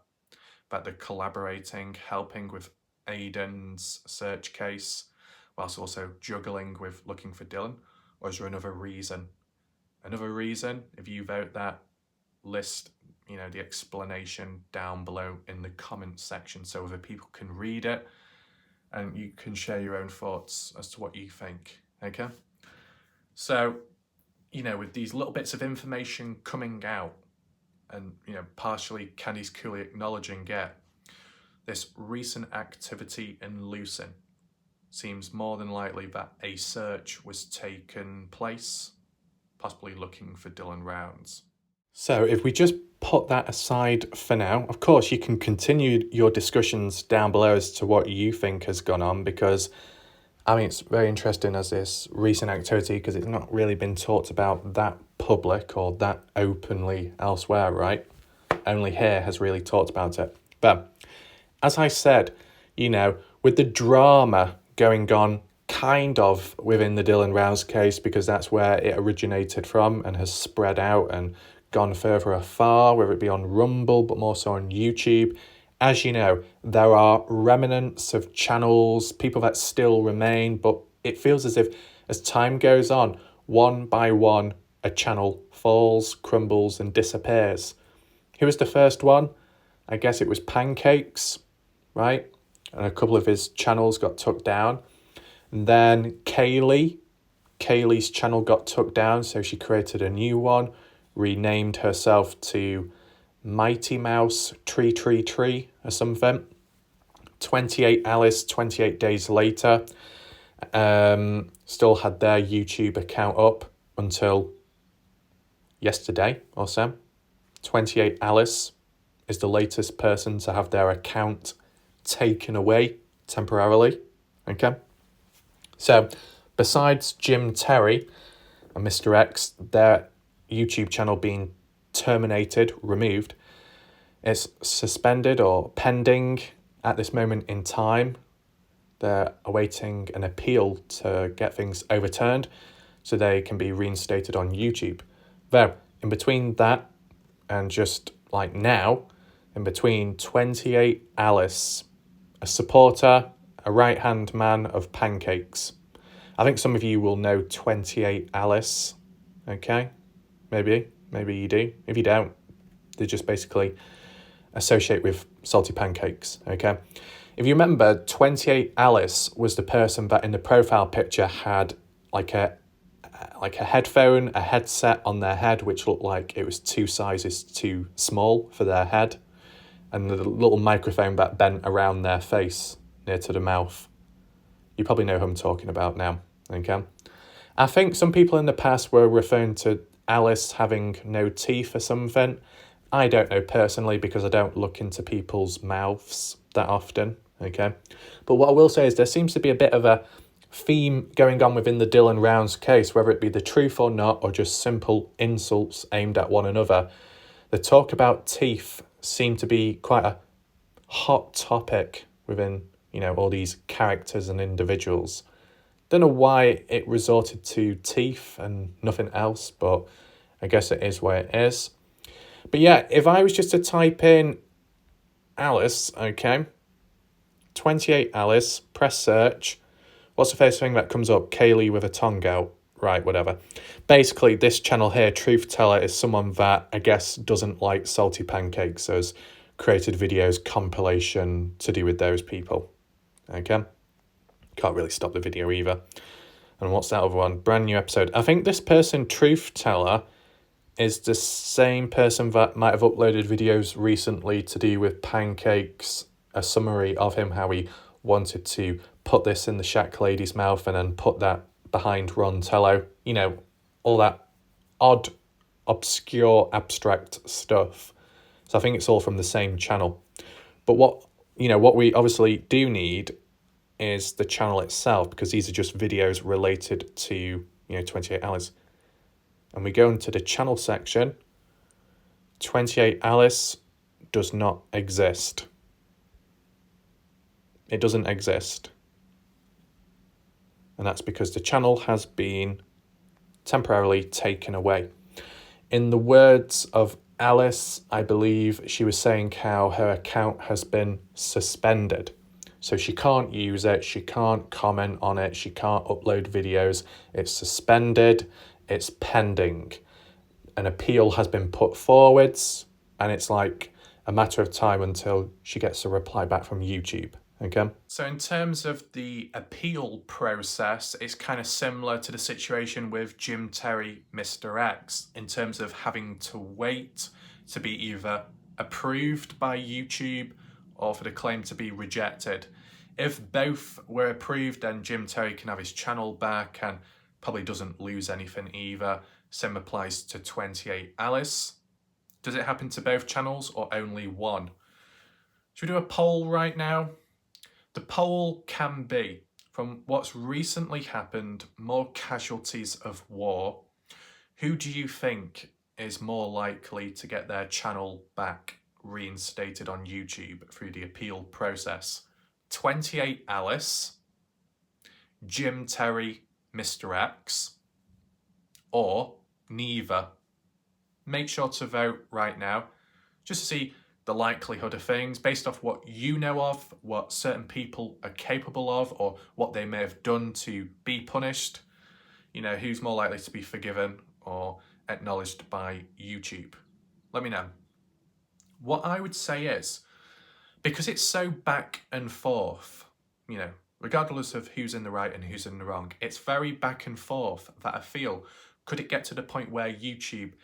that they're collaborating, helping with Aidan's search case, whilst also juggling with looking for Dylan? Or is there another reason? Another reason, if you vote that, list the explanation down below in the comments section so other people can read it and you can share your own thoughts as to what you think, okay? So, with these little bits of information coming out and, partially Candice Cooley acknowledging it, this recent activity in Lucin seems more than likely that a search was taken place, possibly looking for Dylan Rounds. So if we just put that aside for now, of course you can continue your discussions down below as to what you think has gone on, because it's very interesting as this recent activity, because it's not really been talked about that public or that openly elsewhere, right? Only here has really talked about it. But as I said, with the drama going on kind of within the Dylan Rounds case, because that's where it originated from and has spread out and gone further afar, whether it be on Rumble, but more so on YouTube. As you know, there are remnants of channels, people that still remain, but it feels as if as time goes on, one by one, a channel falls, crumbles, and disappears. Who was the first one? I guess it was Pancakes, right? And a couple of his channels got took down. And then Kaylee's channel got took down, so she created a new one, renamed herself to Mighty Mouse Tree or something. 28Alice, 28 days later, still had their YouTube account up until yesterday or so. 28Alice is the latest person to have their account taken away temporarily, okay? So, besides Jim Terry and Mr. X, their YouTube channel being terminated, removed, it's suspended or pending at this moment in time. They're awaiting an appeal to get things overturned so they can be reinstated on YouTube. Though, in between that and just like now, in between 28Alice, a supporter, a right-hand man of Pancakes. I think some of you will know 28Alice, okay? Maybe you do. If you don't, they just basically associate with salty pancakes, okay? If you remember, 28Alice was the person that in the profile picture had like a headphone, a headset on their head, which looked like it was 2 sizes too small for their head, and the little microphone that bent around their face near to the mouth. You probably know who I'm talking about now, okay? I think some people in the past were referring to Alice having no teeth or something. I don't know personally, because I don't look into people's mouths that often, okay? But what I will say is there seems to be a bit of a theme going on within the Dylan Rounds case, whether it be the truth or not, or just simple insults aimed at one another. The talk about teeth seemed to be quite a hot topic within, all these characters and individuals. Don't know why it resorted to teeth and nothing else, but I guess it is where it is. But yeah, if I was just to type in Alice, okay, 28Alice, press search, what's the first thing that comes up? Kaylee with a tongue out. Right, whatever. Basically, this channel here, Truth Teller, is someone that I guess doesn't like salty pancakes, so has created videos compilation to do with those people. Okay? Can't really stop the video either. And what's that other one? Brand new episode. I think this person, Truth Teller, is the same person that might have uploaded videos recently to do with pancakes, a summary of him, how he wanted to put this in the Shack lady's mouth and then put that behind Montello. All that odd, obscure, abstract stuff. So I think it's all from the same channel. But what we obviously do need is the channel itself, because these are just videos related to 28Alice. And we go into the channel section. 28Alice does not exist. It doesn't exist. And that's because the channel has been temporarily taken away. In the words of Alice, I believe she was saying how her account has been suspended. So she can't use it, she can't comment on it, she can't upload videos. It's suspended, it's pending. An appeal has been put forwards, and it's like a matter of time until she gets a reply back from YouTube. Okay. So in terms of the appeal process, it's kind of similar to the situation with Jim Terry, Mr. X, in terms of having to wait to be either approved by YouTube or for the claim to be rejected. If both were approved, then Jim Terry can have his channel back and probably doesn't lose anything either. Same applies to 28Alice. Does it happen to both channels or only one? Should we do a poll right now? The poll can be, from what's recently happened, more casualties of war, who do you think is more likely to get their channel back reinstated on YouTube through the appeal process? 28Alice, Jim Terry, Mr. X, or neither? Make sure to vote right now, just to see the likelihood of things based off what you know of, what certain people are capable of, or what they may have done to be punished. Who's more likely to be forgiven or acknowledged by YouTube? Let me know. What I would say is, because it's so back and forth, regardless of who's in the right and who's in the wrong, it's very back and forth that I feel, could it get to the point where YouTube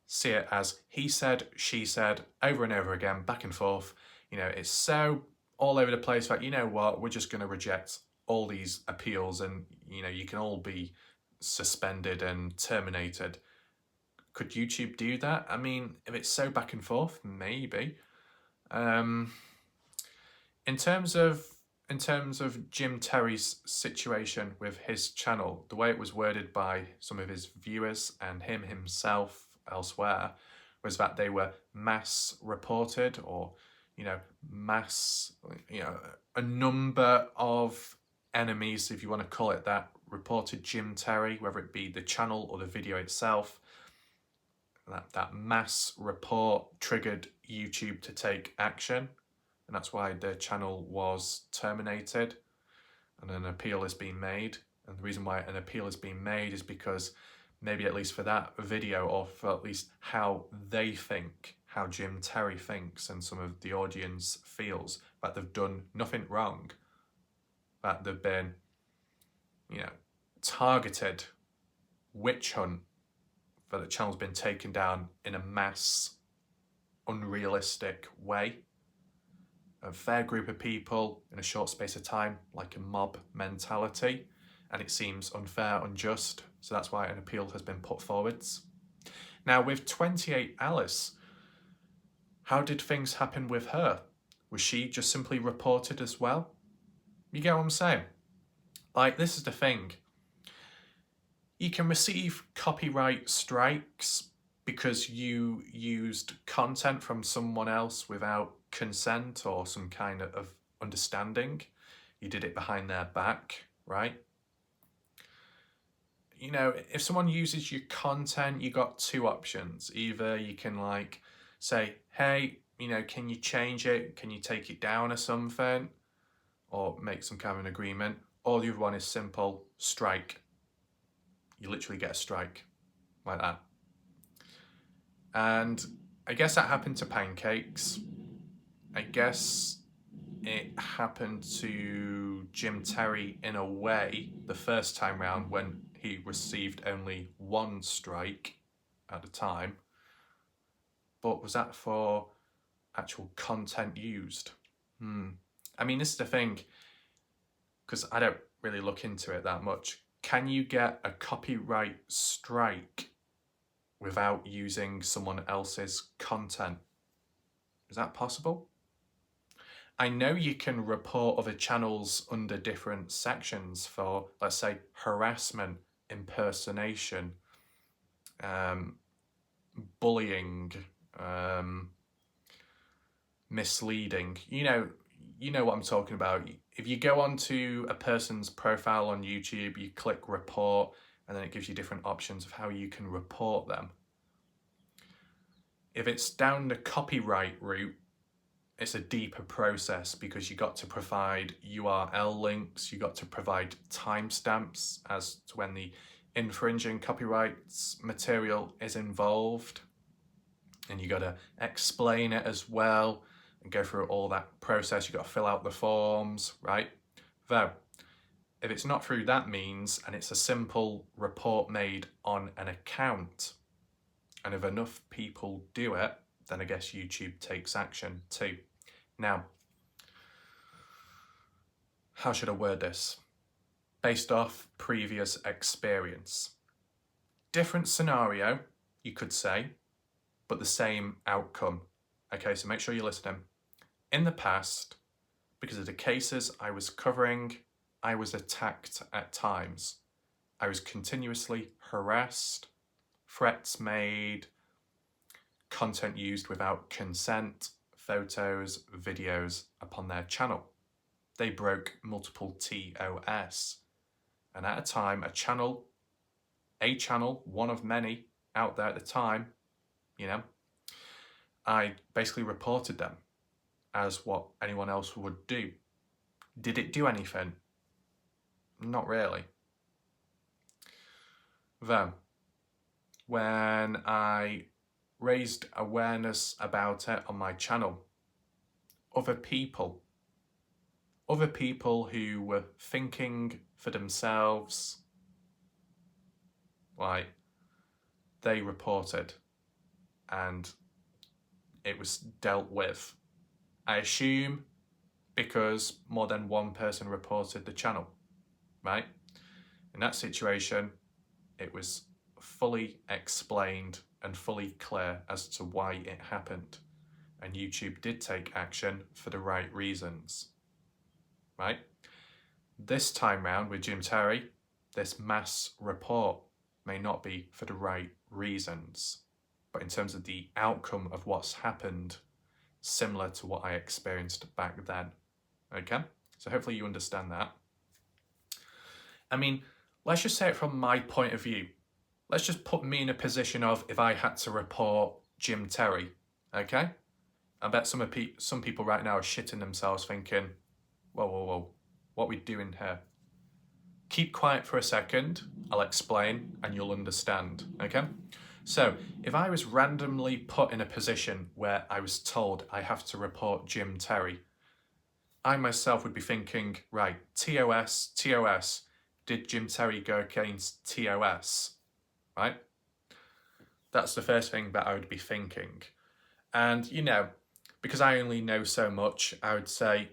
see it as he said, she said, over and over again, back and forth. It's so all over the place that, we're just going to reject all these appeals and, you can all be suspended and terminated. Could YouTube do that? I mean, if it's so back and forth, maybe. In terms of Jim Terry's situation with his channel, the way it was worded by some of his viewers and him himself elsewhere was that they were mass reported, or mass, a number of enemies, if you want to call it that, reported Jim Terry, whether it be the channel or the video itself. That mass report triggered YouTube to take action, and that's why the channel was terminated and an appeal has been made. And the reason why an appeal has been made is because maybe at least for that video, or for at least how they think, how Jim Terry thinks and some of the audience feels, that they've done nothing wrong, that they've been, targeted, witch hunt, that the channel's been taken down in a mass, unrealistic way. A fair group of people in a short space of time, like a mob mentality, and it seems unfair, unjust, so that's why an appeal has been put forwards. Now with 28Alice, how did things happen with her? Was she just simply reported as well? You get what I'm saying? Like, this is the thing. You can receive copyright strikes because you used content from someone else without consent or some kind of understanding. You did it behind their back, right? You know, if someone uses your content, you got two options. Either you can like say, hey, you know, can you change it? Can you take it down or something? Or make some kind of an agreement. Or the other one is simple, strike. You literally get a strike like that. And I guess that happened to Pancakes. I guess it happened to Jim Terry in a way the first time round when he received only one strike at a time. But was that for actual content used? I mean, this is the thing, because I don't really look into it that much. Can you get a copyright strike without using someone else's content? Is that possible? I know you can report other channels under different sections for, let's say, harassment, impersonation, bullying, misleading. You know what I'm talking about. If you go onto a person's profile on YouTube, you click report, and then it gives you different options of how you can report them. If it's down the copyright route, it's a deeper process because you got to provide URL links, you got to provide timestamps as to when the infringing copyrights material is involved, and you got to explain it as well and go through all that process. You got to fill out the forms, right? Though, if it's not through that means and it's a simple report made on an account, and if enough people do it, then I guess YouTube takes action too. Now, how should I word this? Based off previous experience. Different scenario, you could say, but the same outcome. Okay, so make sure you're listening. In the past, because of the cases I was covering, I was attacked at times. I was continuously harassed, threats made, content used without consent, photos, videos upon their channel. They broke multiple TOS. And at a time, a channel, one of many out there at the time, I basically reported them as what anyone else would do. Did it do anything? Not really. Then, when I raised awareness about it on my channel, other people who were thinking for themselves, like, they reported and it was dealt with. I assume because more than one person reported the channel, right? In that situation, it was fully explained and fully clear as to why it happened. And YouTube did take action for the right reasons, right? This time round with Jim Terry, this mass report may not be for the right reasons, but in terms of the outcome of what's happened, similar to what I experienced back then, okay? So hopefully you understand that. I mean, let's just say it from my point of view. Let's just put me in a position of if I had to report Jim Terry, okay? I bet some people right now are shitting themselves thinking, whoa, what are we doing here? Keep quiet for a second, I'll explain and you'll understand, okay? So, if I was randomly put in a position where I was told I have to report Jim Terry, I myself would be thinking, right, TOS, did Jim Terry go against TOS, right? That's the first thing that I would be thinking. And, because I only know so much, I would say,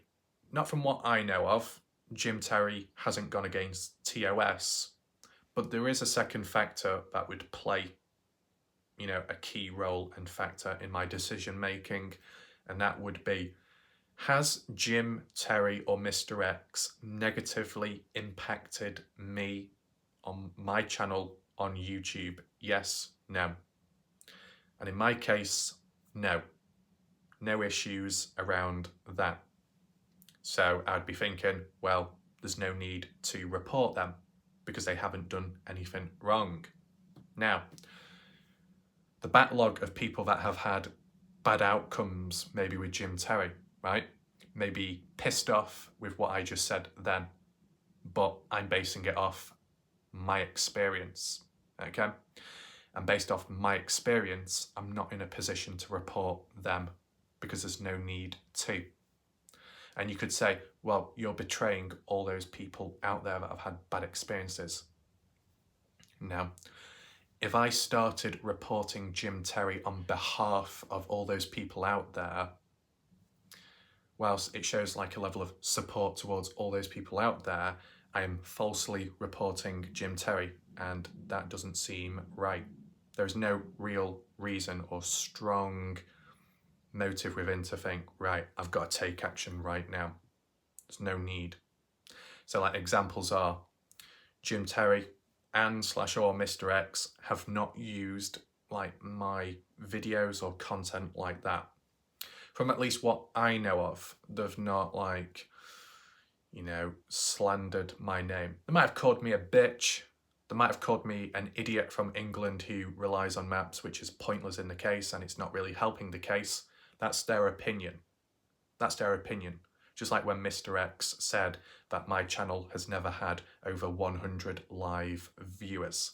not from what I know of, Jim Terry hasn't gone against TOS, but there is a second factor that would play, a key role and factor in my decision making, and that would be Has Jim, Terry, or Mr. X negatively impacted me on my channel on YouTube? Yes, no. And in my case, no. No issues around that. So I'd be thinking, well, there's no need to report them because they haven't done anything wrong. Now, the backlog of people that have had bad outcomes, maybe with Jim Terry, right? Maybe pissed off with what I just said then, but I'm basing it off my experience, okay? And based off my experience, I'm not in a position to report them because there's no need to. And you could say, well, you're betraying all those people out there that have had bad experiences. Now, if I started reporting Jim Terry on behalf of all those people out there, whilst it shows like a level of support towards all those people out there, I am falsely reporting Jim Terry, and that doesn't seem right. There's no real reason or strong motive within to think, right, I've got to take action right now. There's no need. So like examples are Jim Terry and /or Mr. X have not used like my videos or content like that. From at least what I know of, they've not like, you know, slandered my name. They might have called me a bitch. They might have called me an idiot from England who relies on maps, which is pointless in the case and it's not really helping the case. That's their opinion. That's their opinion. Just like when Mr. X said that my channel has never had over 100 live viewers.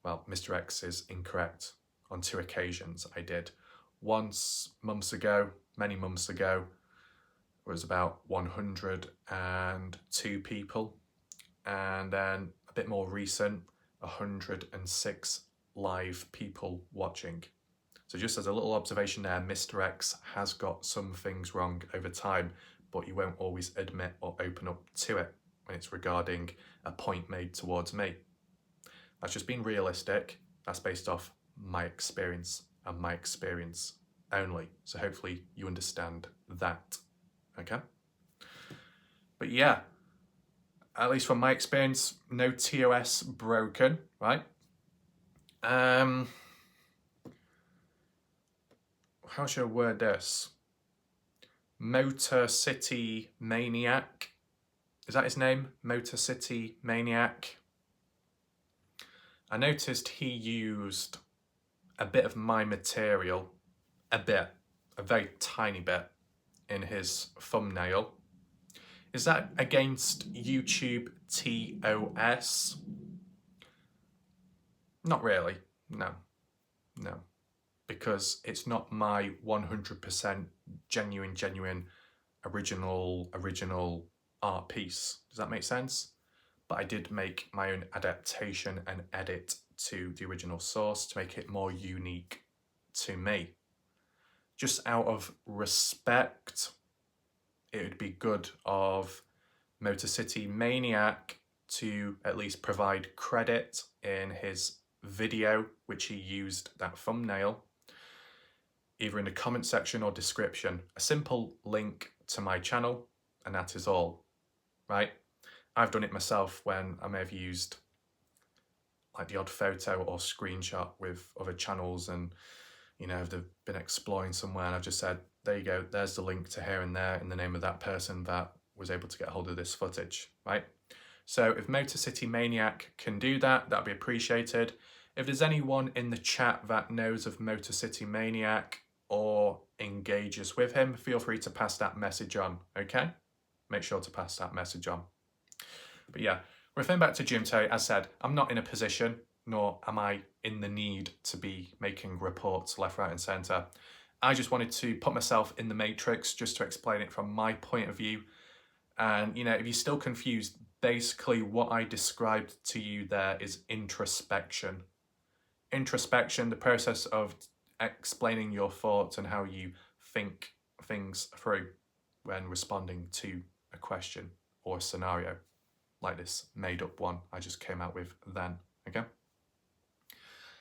Well, Mr. X is incorrect. On 2 occasions I did. Once months ago, many months ago, it was about 102 people. And then a bit more recent, 106 live people watching. So just as a little observation there, Mr. X has got some things wrong over time, but he won't always admit or open up to it when it's regarding a point made towards me. That's just being realistic. That's based off my experience and my experience only. So hopefully you understand that, okay? But yeah, at least from my experience, no TOS broken, right? How should I word this? Motor City Maniac. Is that his name? Motor City Maniac. I noticed he used a bit of my material, a very tiny bit, in his thumbnail. Is that against YouTube TOS? Not really, no. Because it's not my 100% genuine original art piece. Does that make sense? But I did make my own adaptation and edit to the original source to make it more unique to me. Just out of respect, it would be good of Motor City Maniac to at least provide credit in his video, which he used that thumbnail, either in the comment section or description, a simple link to my channel, and that is all, right? I've done it myself when I may have used like the odd photo or screenshot with other channels, and you know, if they've been exploring somewhere and I've just said, there you go, there's the link to here and there in the name of that person that was able to get hold of this footage, right? So if Motor City Maniac can do that, that'd be appreciated. If there's anyone in the chat that knows of Motor City Maniac or engages with him, feel free to pass that message on, okay? Make sure to pass that message on. But yeah, referring back to Jim Terry, as said, I'm not in a position, nor am I in the need to be making reports left, right and centre. I just wanted to put myself in the matrix just to explain it from my point of view. And, you know, if you're still confused, basically what I described to you there is introspection. Introspection, the process of explaining your thoughts and how you think things through when responding to a question or a scenario like this made up one I just came out with then, okay?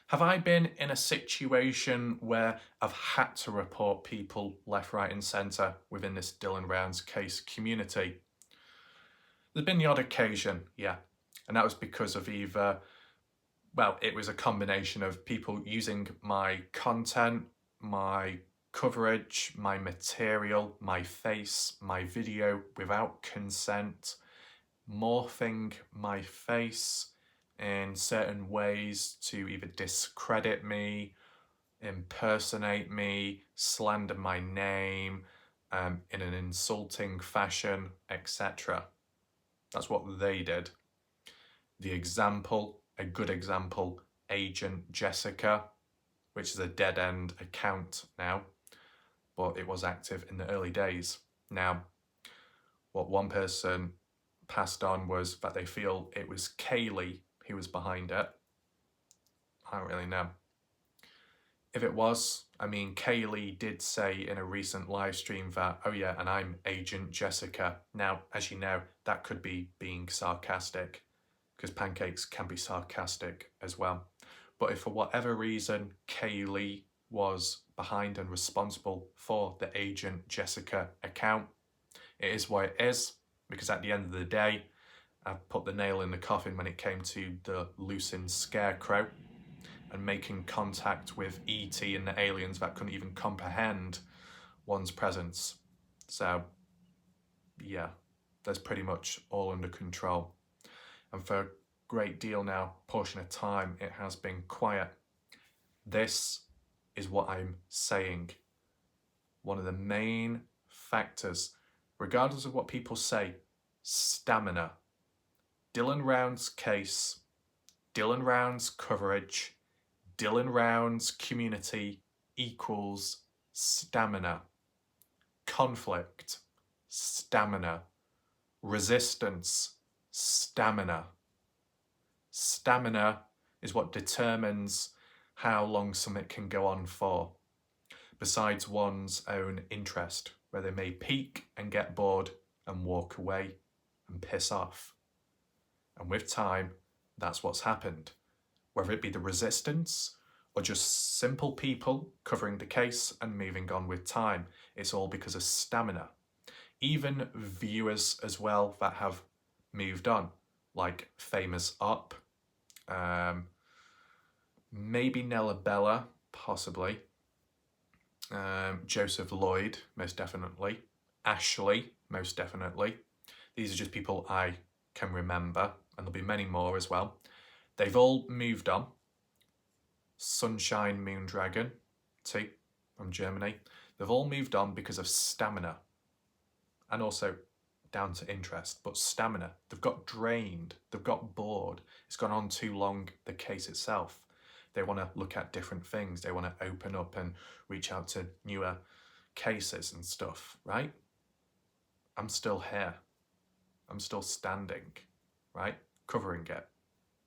Have I been in a situation where I've had to report people left, right and centre within this Dylan Rounds case community? There's been the odd occasion, yeah. And that was because of either, well, it was a combination of people using my content, my coverage, my material, my face, my video without consent, morphing my face in certain ways to either discredit me, impersonate me, slander my name in an insulting fashion, etc. That's what they did. The example, a good example, Agent Jessica, which is a dead-end account now, but it was active in the early days. Now, what one person passed on was that they feel it was Kaylee who was behind it. I don't really know. If it was, I mean, Kaylee did say in a recent live stream that, oh yeah, and I'm Agent Jessica. Now, as you know, that could be being sarcastic, because pancakes can be sarcastic as well. But if for whatever reason Kaylee was behind and responsible for the Agent Jessica account, it is what it is, because at the end of the day, I put the nail in the coffin when it came to the Lucin Scarecrow and making contact with E.T. and the aliens that couldn't even comprehend one's presence. So, yeah, that's pretty much all under control. And for a great deal now, portion of time, it has been quiet. This is what I'm saying. One of the main factors, regardless of what people say, stamina. Dylan Rounds case, Dylan Rounds coverage, Dylan Rounds community equals stamina. Conflict, stamina. Resistance, stamina. Stamina is what determines how long something can go on for, besides one's own interest, where they may peak and get bored and walk away and piss off. And with time, that's what's happened. Whether it be the resistance or just simple people covering the case and moving on with time, it's all because of stamina. Even viewers as well that have moved on, like Famous Up, maybe Nella Bella, possibly, Joseph Lloyd, most definitely, Ashley, most definitely. These are just people I can remember, and there'll be many more as well. They've all moved on. Sunshine Moondragon, too, from Germany. They've all moved on because of stamina, and also down to interest, but stamina. They've got drained, they've got bored, it's gone on too long, the case itself. They want to look at different things, they want to open up and reach out to newer cases and stuff, right? I'm still here. I'm still standing, right? Covering it.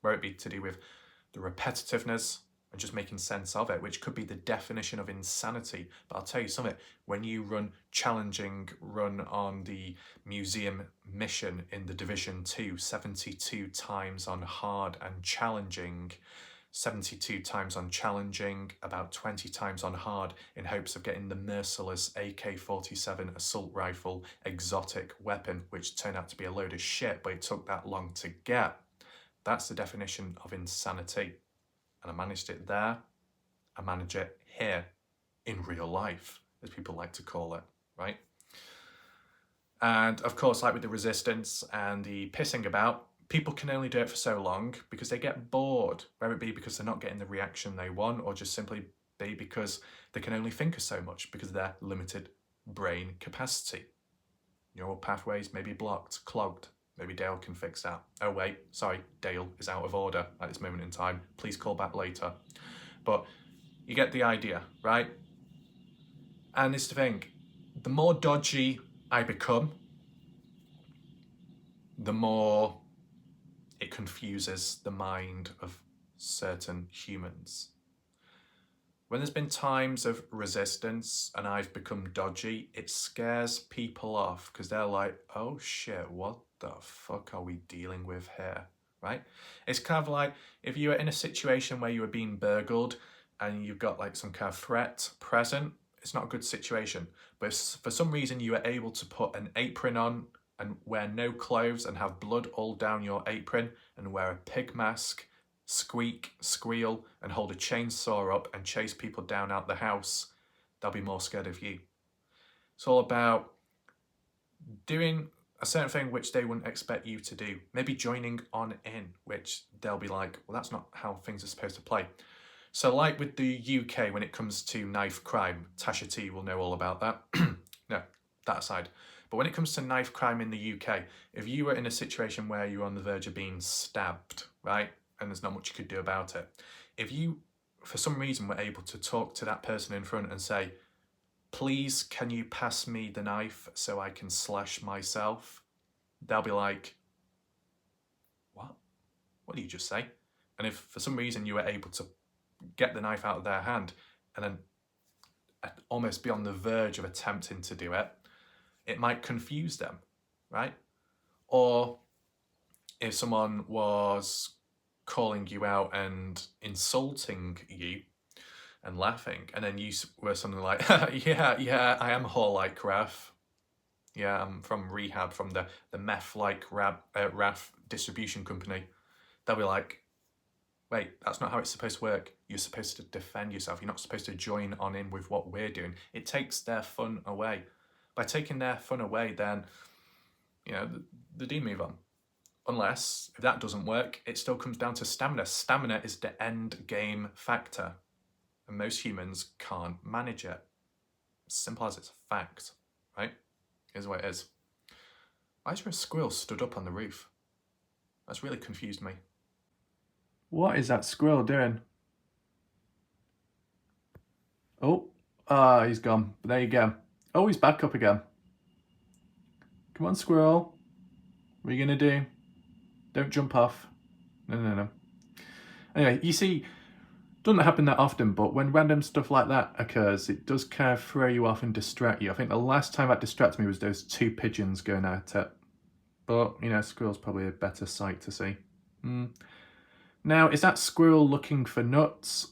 Whether it be to do with the repetitiveness and just making sense of it, which could be the definition of insanity. But I'll tell you something, when you run on the museum mission in the Division 2, 72 times on hard and challenging, 72 times on challenging, about 20 times on hard, in hopes of getting the merciless AK-47 assault rifle exotic weapon, which turned out to be a load of shit, but it took that long to get. That's the definition of insanity. And I managed it there, I manage it here, in real life, as people like to call it, right? And of course, like with the resistance and the pissing about, people can only do it for so long because they get bored, whether it be because they're not getting the reaction they want, or just simply be because they can only think of so much because of their limited brain capacity. Neural pathways may be blocked, clogged. Maybe Dale can fix that. Oh wait, sorry, Dale is out of order at this moment in time. Please call back later. But you get the idea, right? And it's the thing, the more dodgy I become, the more it confuses the mind of certain humans. When there's been times of resistance and I've become dodgy, it scares people off because they're like, oh shit, what the fuck are we dealing with here, right? It's kind of like if you were in a situation where you were being burgled and you've got like some kind of threat present, it's not a good situation. But if for some reason you were able to put an apron on and wear no clothes and have blood all down your apron and wear a pig mask, squeak, squeal, and hold a chainsaw up and chase people down out the house, they'll be more scared of you. It's all about doing a certain thing which they wouldn't expect you to do. Maybe joining on in, which they'll be like, well, that's not how things are supposed to play. So like with the UK, when it comes to knife crime, Tasha T will know all about that. No, that aside. But when it comes to knife crime in the UK, if you were in a situation where you're on the verge of being stabbed, right, and there's not much you could do about it, if you, for some reason, were able to talk to that person in front and say, please, can you pass me the knife so I can slash myself? They'll be like, what? What did you just say? And if for some reason you were able to get the knife out of their hand and then almost be on the verge of attempting to do it, it might confuse them, right? Or if someone was calling you out and insulting you and laughing, and then you were something like, yeah, I am whole like Raf. Yeah, I'm from rehab, from the meth like RAF distribution company. They'll be like, wait, that's not how it's supposed to work. You're supposed to defend yourself. You're not supposed to join on in with what we're doing. It takes their fun away. By taking their fun away, then, you know, they do move on. Unless, if that doesn't work, it still comes down to stamina. Stamina is the end game factor. And most humans can't manage it. Simple as it's a fact, right? Here's what it is. Why is there a squirrel stood up on the roof? That's really confused me. What is that squirrel doing? Oh, he's gone. There you go. Oh, he's back up again. Come on, squirrel. What are you going to do? Don't jump off. No. Anyway, you see, doesn't happen that often, but when random stuff like that occurs, it does kind of throw you off and distract you. I think the last time that distracted me was those two pigeons going at it. But, you know, squirrel's probably a better sight to see. Now, is that squirrel looking for nuts?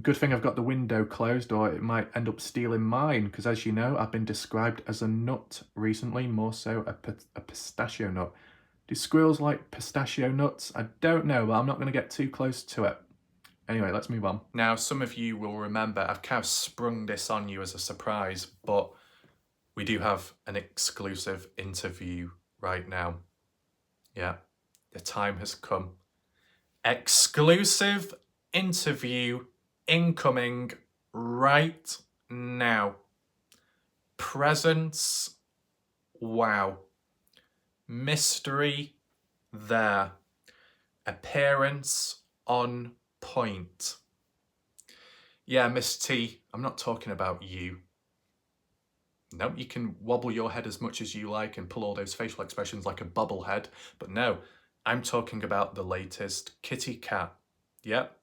Good thing I've got the window closed, or it might end up stealing mine, because as you know, I've been described as a nut recently, more so a pistachio nut. Do squirrels like pistachio nuts? I don't know, but I'm not going to get too close to it. Anyway, let's move on. Now, some of you will remember I've kind of sprung this on you as a surprise, but we do have an exclusive interview right now. Yeah, the time has come. Exclusive interview incoming right now. Presence, wow. Mystery, there. Appearance, on point. Yeah, Miss T, I'm not talking about you. No, you can wobble your head as much as you like and pull all those facial expressions like a bobblehead, but no, I'm talking about the latest kitty cat. Yep.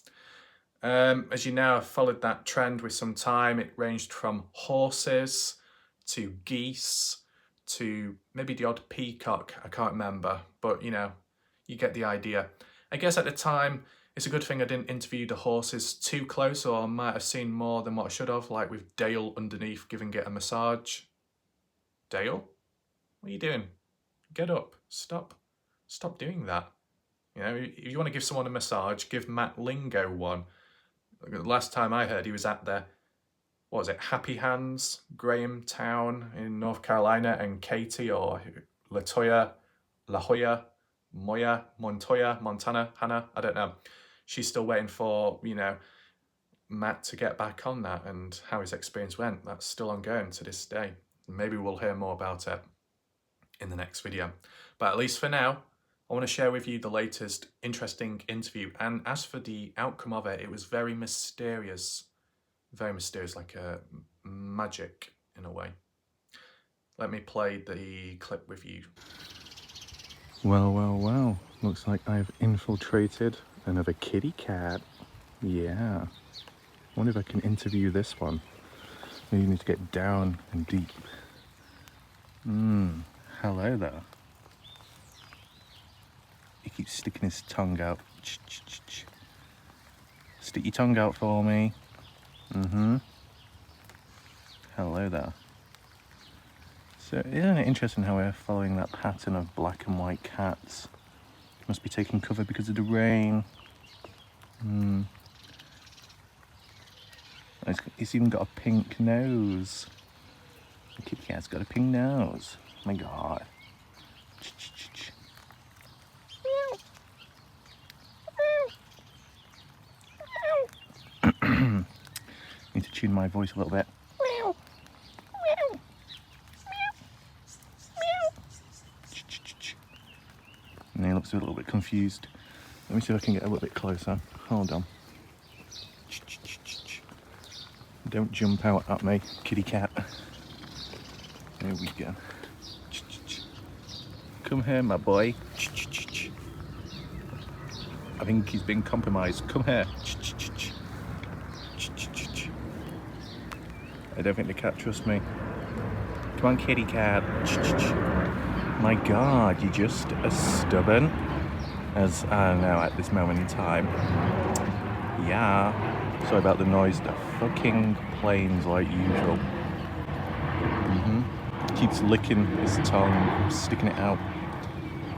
As you know, I've followed that trend with some time. It ranged from horses to geese to maybe the odd peacock. I can't remember, but you know, you get the idea. I guess at the time, it's a good thing I didn't interview the horses too close, or I might have seen more than what I should have, like with Dale underneath giving it a massage. Dale? What are you doing? Get up. Stop doing that. You know, if you want to give someone a massage, give Matt Lingo one. The last time I heard, he was at the, what was it, Happy Hands, Grahamtown in North Carolina, and Katie or La Jolla, Moya, Montoya, Montana, Hannah, I don't know. She's still waiting for, you know, Matt to get back on that and how his experience went. That's still ongoing to this day. Maybe we'll hear more about it in the next video. But at least for now, I want to share with you the latest interesting interview. And as for the outcome of it, it was very mysterious, like a magic in a way. Let me play the clip with you. Well. Looks like I've infiltrated another kitty cat. Yeah. Wonder if I can interview this one. Maybe you need to get down and deep. Hello there. You keeps sticking his tongue out. Stick your tongue out for me. Hello there. So isn't it interesting how we're following that pattern of black and white cats? Must be taking cover because of the rain. It's even got a pink nose. The kitty cat's got a pink nose. My God. Need to tune my voice a little bit. And he looks a little bit confused. Let me see if I can get a little bit closer. Hold on. Don't jump out at me, kitty cat. There we go. Come here, my boy. I think he's been compromised. Come here. I don't think the cat trusts me. Come on, kitty cat. My God, you're just as stubborn as I know at this moment in time. Yeah. Sorry about the noise. The fucking planes like usual. Keeps licking his tongue, sticking it out.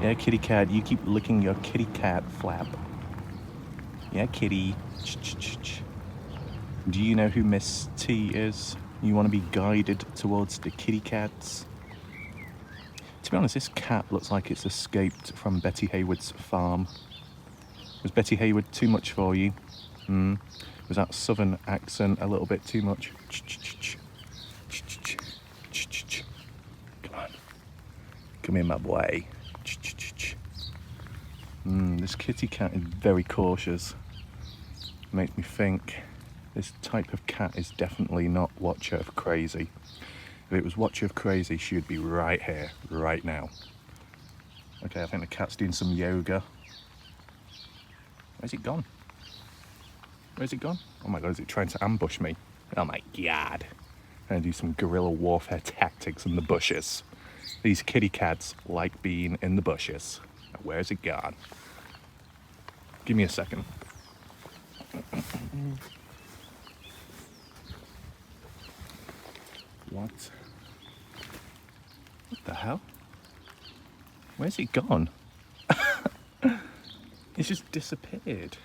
Yeah, kitty cat, you keep licking your kitty cat flap. Yeah, kitty. Do you know who Miss T is? You want to be guided towards the kitty cats? To be honest, this cat looks like it's escaped from Betty Haywood's farm. Was Betty Haywood too much for you? Was that southern accent a little bit too much? Come on. Come here, my boy. This kitty cat is very cautious. Makes me think this type of cat is definitely not Watcher of Crazy. If it was Watcher of Crazy, she would be right here, right now. Okay, I think the cat's doing some yoga. Where's it gone? Where's it gone? Oh my God, is it trying to ambush me? Oh my God. I'm gonna do some guerrilla warfare tactics in the bushes. These kitty cats like being in the bushes. Now, where's it gone? Give me a second. What? What the hell? Where's it gone? It's just disappeared.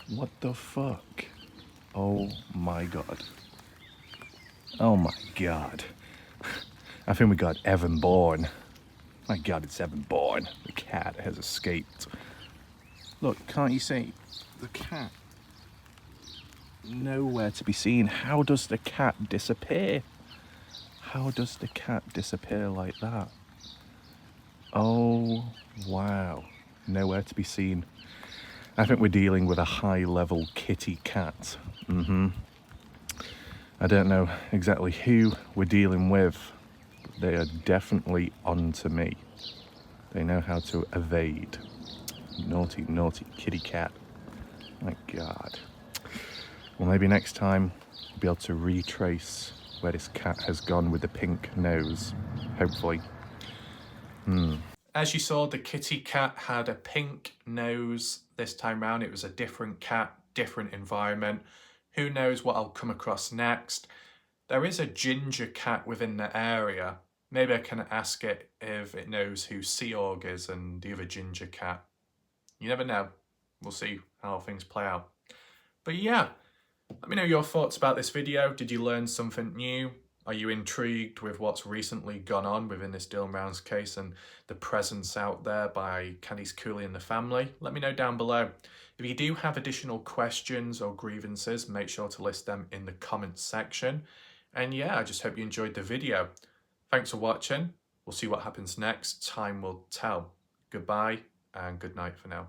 What the fuck? Oh my God. Oh my God. I think we got Evan Bourne. My God, it's Evan Bourne. The cat has escaped. Look, can't you see? The cat. Nowhere to be seen. How does the cat disappear? How does the cat disappear like that? Oh, wow. Nowhere to be seen. I think we're dealing with a high-level kitty cat. I don't know exactly who we're dealing with, but they are definitely on to me. They know how to evade. Naughty, naughty kitty cat. My God. Well, maybe next time we'll be able to retrace where this cat has gone with the pink nose. Hopefully. As you saw, the kitty cat had a pink nose this time round. It was a different cat, different environment. Who knows what I'll come across next? There is a ginger cat within the area. Maybe I can ask it if it knows who Seorg is and the other ginger cat. You never know. We'll see how things play out. But yeah, let me know your thoughts about this video. Did you learn something new? Are you intrigued with what's recently gone on within this Dylan Brown's case and the presence out there by Candice Cooley and the family? Let me know down below. If you do have additional questions or grievances, make sure to list them in the comments section. And yeah, I just hope you enjoyed the video. Thanks for watching. We'll see what happens next. Time will tell. Goodbye and good night for now.